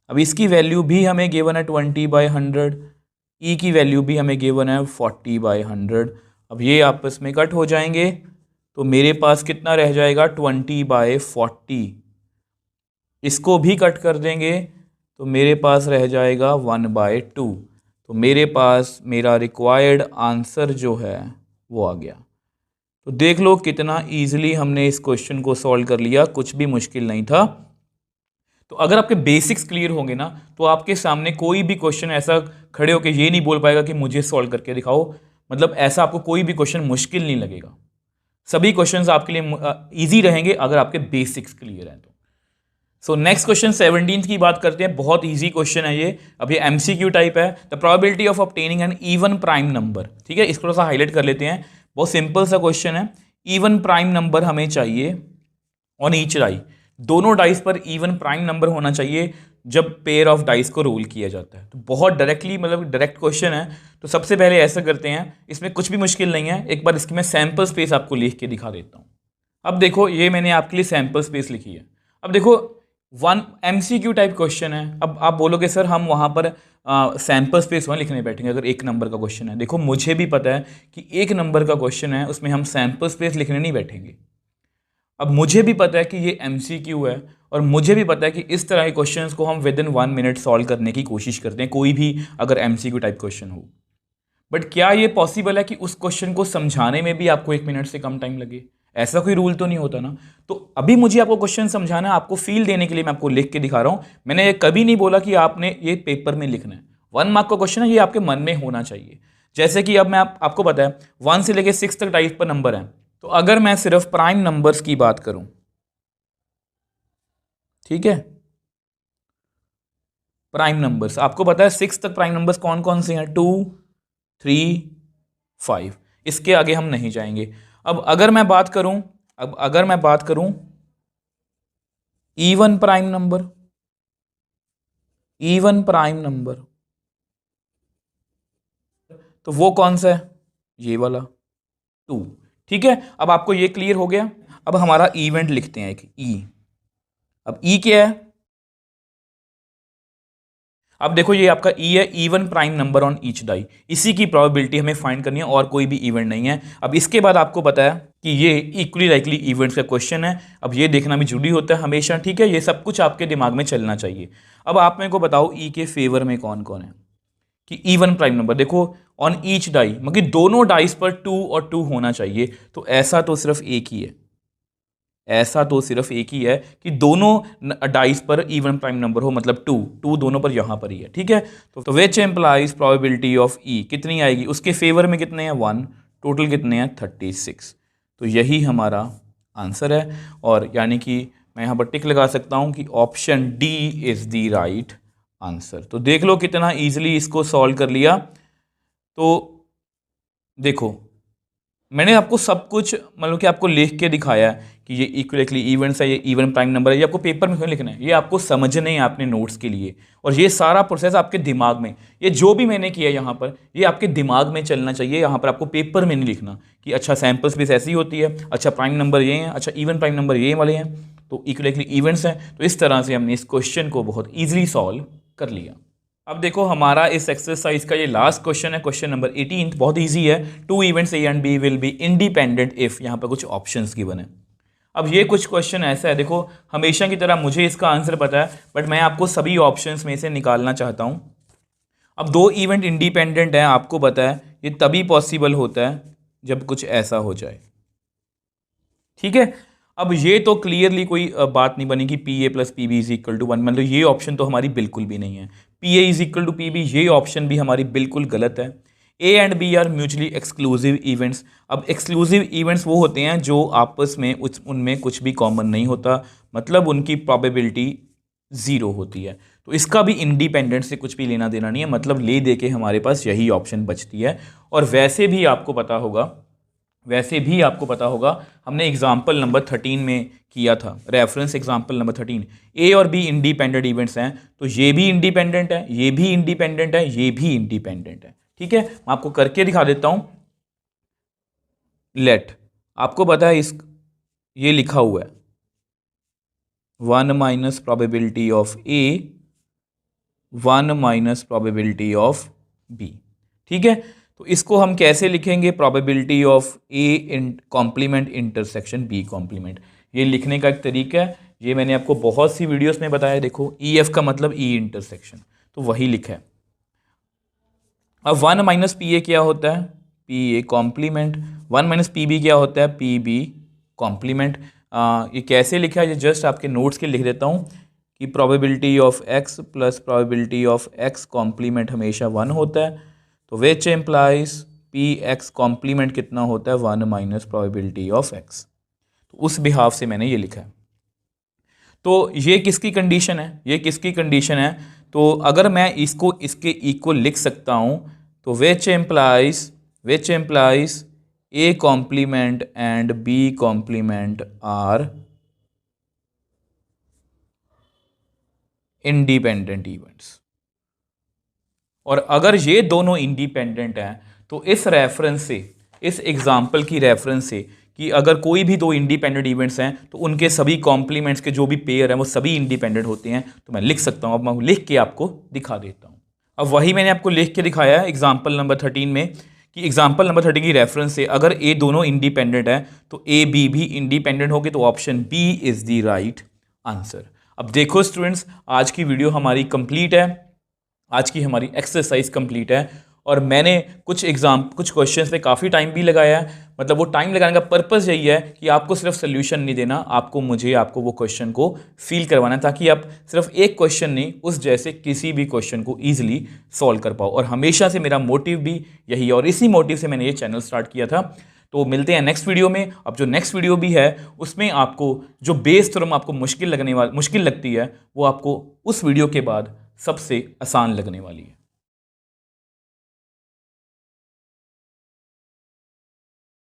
अब इसकी वैल्यू भी हमें गिवन है 20/100, ई की वैल्यू भी हमें गिवन है 40/100। अब ये आपस में कट हो जाएंगे, तो मेरे पास कितना रह जाएगा, 20/40। इसको भी कट कर देंगे, तो मेरे पास रह जाएगा 1/2। तो मेरे पास मेरा रिक्वायर्ड आंसर जो है वो आ गया। तो देख लो कितना ईजिली हमने इस क्वेश्चन को सॉल्व कर लिया, कुछ भी मुश्किल नहीं था। तो अगर आपके बेसिक्स क्लियर होंगे ना, तो आपके सामने कोई भी क्वेश्चन ऐसा खड़े होकर ये नहीं बोल पाएगा कि मुझे सॉल्व करके दिखाओ, मतलब ऐसा आपको कोई भी क्वेश्चन मुश्किल नहीं लगेगा। सभी क्वेश्चंस आपके लिए इजी रहेंगे अगर आपके बेसिक्स क्लियर हैं तो। सो नेक्स्ट क्वेश्चन 17 की बात करते हैं, बहुत इजी क्वेश्चन है ये। अब ये MCQ टाइप है। The probability of obtaining an even prime number, ठीक है, इसको थोड़ा सा हाईलाइट कर लेते हैं, बहुत सिंपल सा क्वेश्चन है। इवन प्राइम नंबर हमें चाहिए ऑन ईच डाई, दोनों डाइस पर इवन प्राइम नंबर होना चाहिए जब पेयर ऑफ डाइस को रोल किया जाता है। तो बहुत डायरेक्टली, मतलब डायरेक्ट क्वेश्चन है। तो सबसे पहले ऐसा करते हैं, इसमें कुछ भी मुश्किल नहीं है, एक बार इसकी मैं सैंपल स्पेस आपको लिख के दिखा देता हूँ। अब देखो ये मैंने आपके लिए सैंपल स्पेस लिखी है। अब देखो MCQ टाइप क्वेश्चन है। अब आप बोलोगे सर हम वहाँ पर सैंपल स्पेस वहाँ लिखने बैठेंगे अगर एक नंबर का क्वेश्चन है। देखो मुझे भी पता है कि एक नंबर का क्वेश्चन है, उसमें हम सैंपल स्पेस लिखने नहीं बैठेंगे। अब मुझे भी पता है कि ये MCQ है, और मुझे भी पता है कि इस तरह के क्वेश्चंस को हम विद इन 1 मिनट सॉल्व करने की कोशिश करते हैं, कोई भी अगर MCQ टाइप क्वेश्चन हो। बट क्या ये पॉसिबल है कि उस क्वेश्चन को समझाने में भी आपको 1 मिनट से कम टाइम लगे? ऐसा कोई रूल तो नहीं होता ना। तो अभी मुझे आपको क्वेश्चन समझाना है, आपको फील देने के लिए मैं आपको लिख के दिखा रहा हूं। मैंने ये कभी नहीं बोला कि आपने ये पेपर में लिखना है। 1 मार्क का क्वेश्चन है, ये आपके मन में होना चाहिए। जैसे कि अब मैं आपको पता है 1 से लेकर 6 तक टाइप पर नंबर है। तो अगर मैं सिर्फ प्राइम नंबर्स की बात करूं, ठीक है, प्राइम नंबर्स आपको पता है 6 तक प्राइम नंबर्स कौन कौन से हैं, 2, 3, 5, इसके आगे हम नहीं जाएंगे। अब अगर मैं बात करूं इवन प्राइम नंबर, तो वो कौन सा है, ये वाला 2, ठीक है। अब आपको ये क्लियर हो गया। अब हमारा इवेंट लिखते हैं एक ई। अब ई क्या है, अब देखो ये आपका ई है, even prime number on each die, इसी की प्रोबेबिलिटी हमें फाइंड करनी है और कोई भी इवेंट नहीं है। अब इसके बाद आपको पता है कि ये इक्वली लाइकली इवेंट्स का क्वेश्चन है। अब ये देखना भी जरूरी होता है हमेशा, ठीक है, ये सब कुछ आपके दिमाग में चलना चाहिए। अब आप मेरे को बताओ ई के फेवर में कौन कौन है कि इवन प्राइम नंबर। देखो ऑन ईच डाई मतलब दोनों डाइस पर 2 और 2 होना चाहिए, तो ऐसा तो सिर्फ एक ही है, ऐसा तो सिर्फ एक ही है कि दोनों डाइस पर इवन प्राइम नंबर हो, मतलब 2 दोनों पर यहां पर ही है, ठीक है। तो विच एम्प्लाइज प्रोबेबिलिटी ऑफ ई कितनी आएगी, उसके फेवर में कितने हैं 1, टोटल कितने हैं 36। तो यही हमारा आंसर है, और यानी कि मैं यहां पर टिक लगा सकता हूं कि option D is the right answer. तो देख लो कितना ईजिली इसको सॉल्व कर लिया। तो देखो मैंने आपको सब कुछ मतलब कि आपको लिख के दिखाया है कि ये इक्वली इवेंट्स है, ये इवन प्राइम नंबर है, ये आपको पेपर में क्यों लिखना है, ये आपको समझने हैं अपने नोट्स के लिए, और ये सारा प्रोसेस आपके दिमाग में, ये जो भी मैंने किया यहाँ पर ये आपके दिमाग में चलना चाहिए। यहाँ पर आपको पेपर में नहीं लिखना कि अच्छा सैम्पल स्पेस ऐसी होती है, अच्छा प्राइम नंबर ये हैं, अच्छा इवन प्राइम नंबर ये वाले हैं, तो इक्वली इवेंट्स हैं। तो इस तरह से हमने इस क्वेश्चन को बहुत ईजिली सॉल्व कर लिया। अब देखो हमारा इस एक्सरसाइज का ये लास्ट क्वेश्चन है, क्वेश्चन नंबर 18, बहुत इजी है। 2 events A and B will be independent if, यहाँ पर कुछ ऑप्शंस गिवन है। अब ये कुछ क्वेश्चन ऐसा है, देखो हमेशा की तरह मुझे इसका आंसर पता है, बट मैं आपको सभी ऑप्शंस में से निकालना चाहता हूँ। अब 2 इवेंट इंडिपेंडेंट है, आपको पता है ये तभी पॉसिबल होता है जब कुछ ऐसा हो जाए, ठीक है। अब ये तो क्लियरली कोई बात नहीं बनी कि P A plus P B is equal to 1, मतलब ये ऑप्शन तो हमारी बिल्कुल भी नहीं है। P A is equal to P B, ये ऑप्शन भी हमारी बिल्कुल गलत है। A and B are mutually exclusive events. अब एक्सक्लूसिव इवेंट्स वो होते हैं जो आपस में उनमें कुछ भी कॉमन नहीं होता, मतलब उनकी प्रोबेबिलिटी 0 होती है। तो इसका भी इंडिपेंडेंट से कुछ भी लेना देना नहीं है, मतलब ले दे के हमारे पास यही ऑप्शन बचती है। और वैसे भी आपको पता होगा हमने एग्जाम्पल नंबर 13 में किया था, रेफरेंस एग्जाम्पल नंबर 13, ए और बी इंडिपेंडेंट इवेंट्स हैं, तो ये भी इंडिपेंडेंट है, ये भी इंडिपेंडेंट है, ये भी इंडिपेंडेंट है, ठीक है। मैं आपको करके दिखा देता हूं। लेट, आपको पता है ये लिखा हुआ है 1 minus probability of A 1 minus probability of B, ठीक है। तो इसको हम कैसे लिखेंगे, probability of A complement intersection B complement. ये लिखने का एक तरीका है, ये मैंने आपको बहुत सी वीडियोस में बताया। देखो ई एफ का मतलब ई इंटरसेक्शन, तो वही लिखा है। अब 1 माइनस पी ए क्या होता है, P A complement, 1 minus P B क्या होता है, पी बी कॉम्प्लीमेंट। ये कैसे लिखा है, ये जस्ट आपके नोट्स के लिख देता हूँ कि probability of X plus probability of X complement हमेशा 1 होता है, तो which implies P X complement कितना होता है 1 माइनस प्रोबेबिलिटी ऑफ एक्स। तो उस बिहाफ से मैंने ये लिखा है। तो ये किसकी कंडीशन है, ये किसकी कंडीशन है, तो अगर मैं इसको इसके इक्वल लिख सकता हूँ, तो which implies A complement and B complement are independent events. और अगर ये दोनों इंडिपेंडेंट हैं तो इस रेफरेंस से, इस एग्जाम्पल की रेफरेंस से, कि अगर कोई भी 2 इंडिपेंडेंट इवेंट्स हैं तो उनके सभी कॉम्प्लीमेंट्स के जो भी पेयर हैं वो सभी इंडिपेंडेंट होते हैं, तो मैं लिख सकता हूँ। अब मैं लिख के आपको दिखा देता हूँ। अब वही मैंने आपको लिख के दिखाया है एग्जाम्पल नंबर 13 में, कि एग्जाम्पल नंबर 13 की रेफरेंस से अगर ए दोनों इंडिपेंडेंट है तो ए बी भी इंडिपेंडेंट होगी, तो option B is the right answer. अब देखो स्टूडेंट्स, आज की वीडियो हमारी कंप्लीट है, आज की हमारी एक्सरसाइज कंप्लीट है, और मैंने कुछ क्वेश्चंस पे काफ़ी टाइम भी लगाया है। मतलब वो टाइम लगाने का पर्पस यही है कि आपको सिर्फ सोल्यूशन नहीं देना, आपको वो क्वेश्चन को फील करवाना है, ताकि आप सिर्फ एक क्वेश्चन नहीं उस जैसे किसी भी क्वेश्चन को ईजिली सॉल्व कर पाओ। और हमेशा से मेरा मोटिव भी यही है, और इसी मोटिव से मैंने ये चैनल स्टार्ट किया था। तो मिलते हैं नेक्स्ट वीडियो में। अब जो नेक्स्ट वीडियो भी है उसमें आपको जो बेस थ्योरम आपको मुश्किल लगती है, वो आपको उस वीडियो के बाद सबसे आसान लगने वाली है।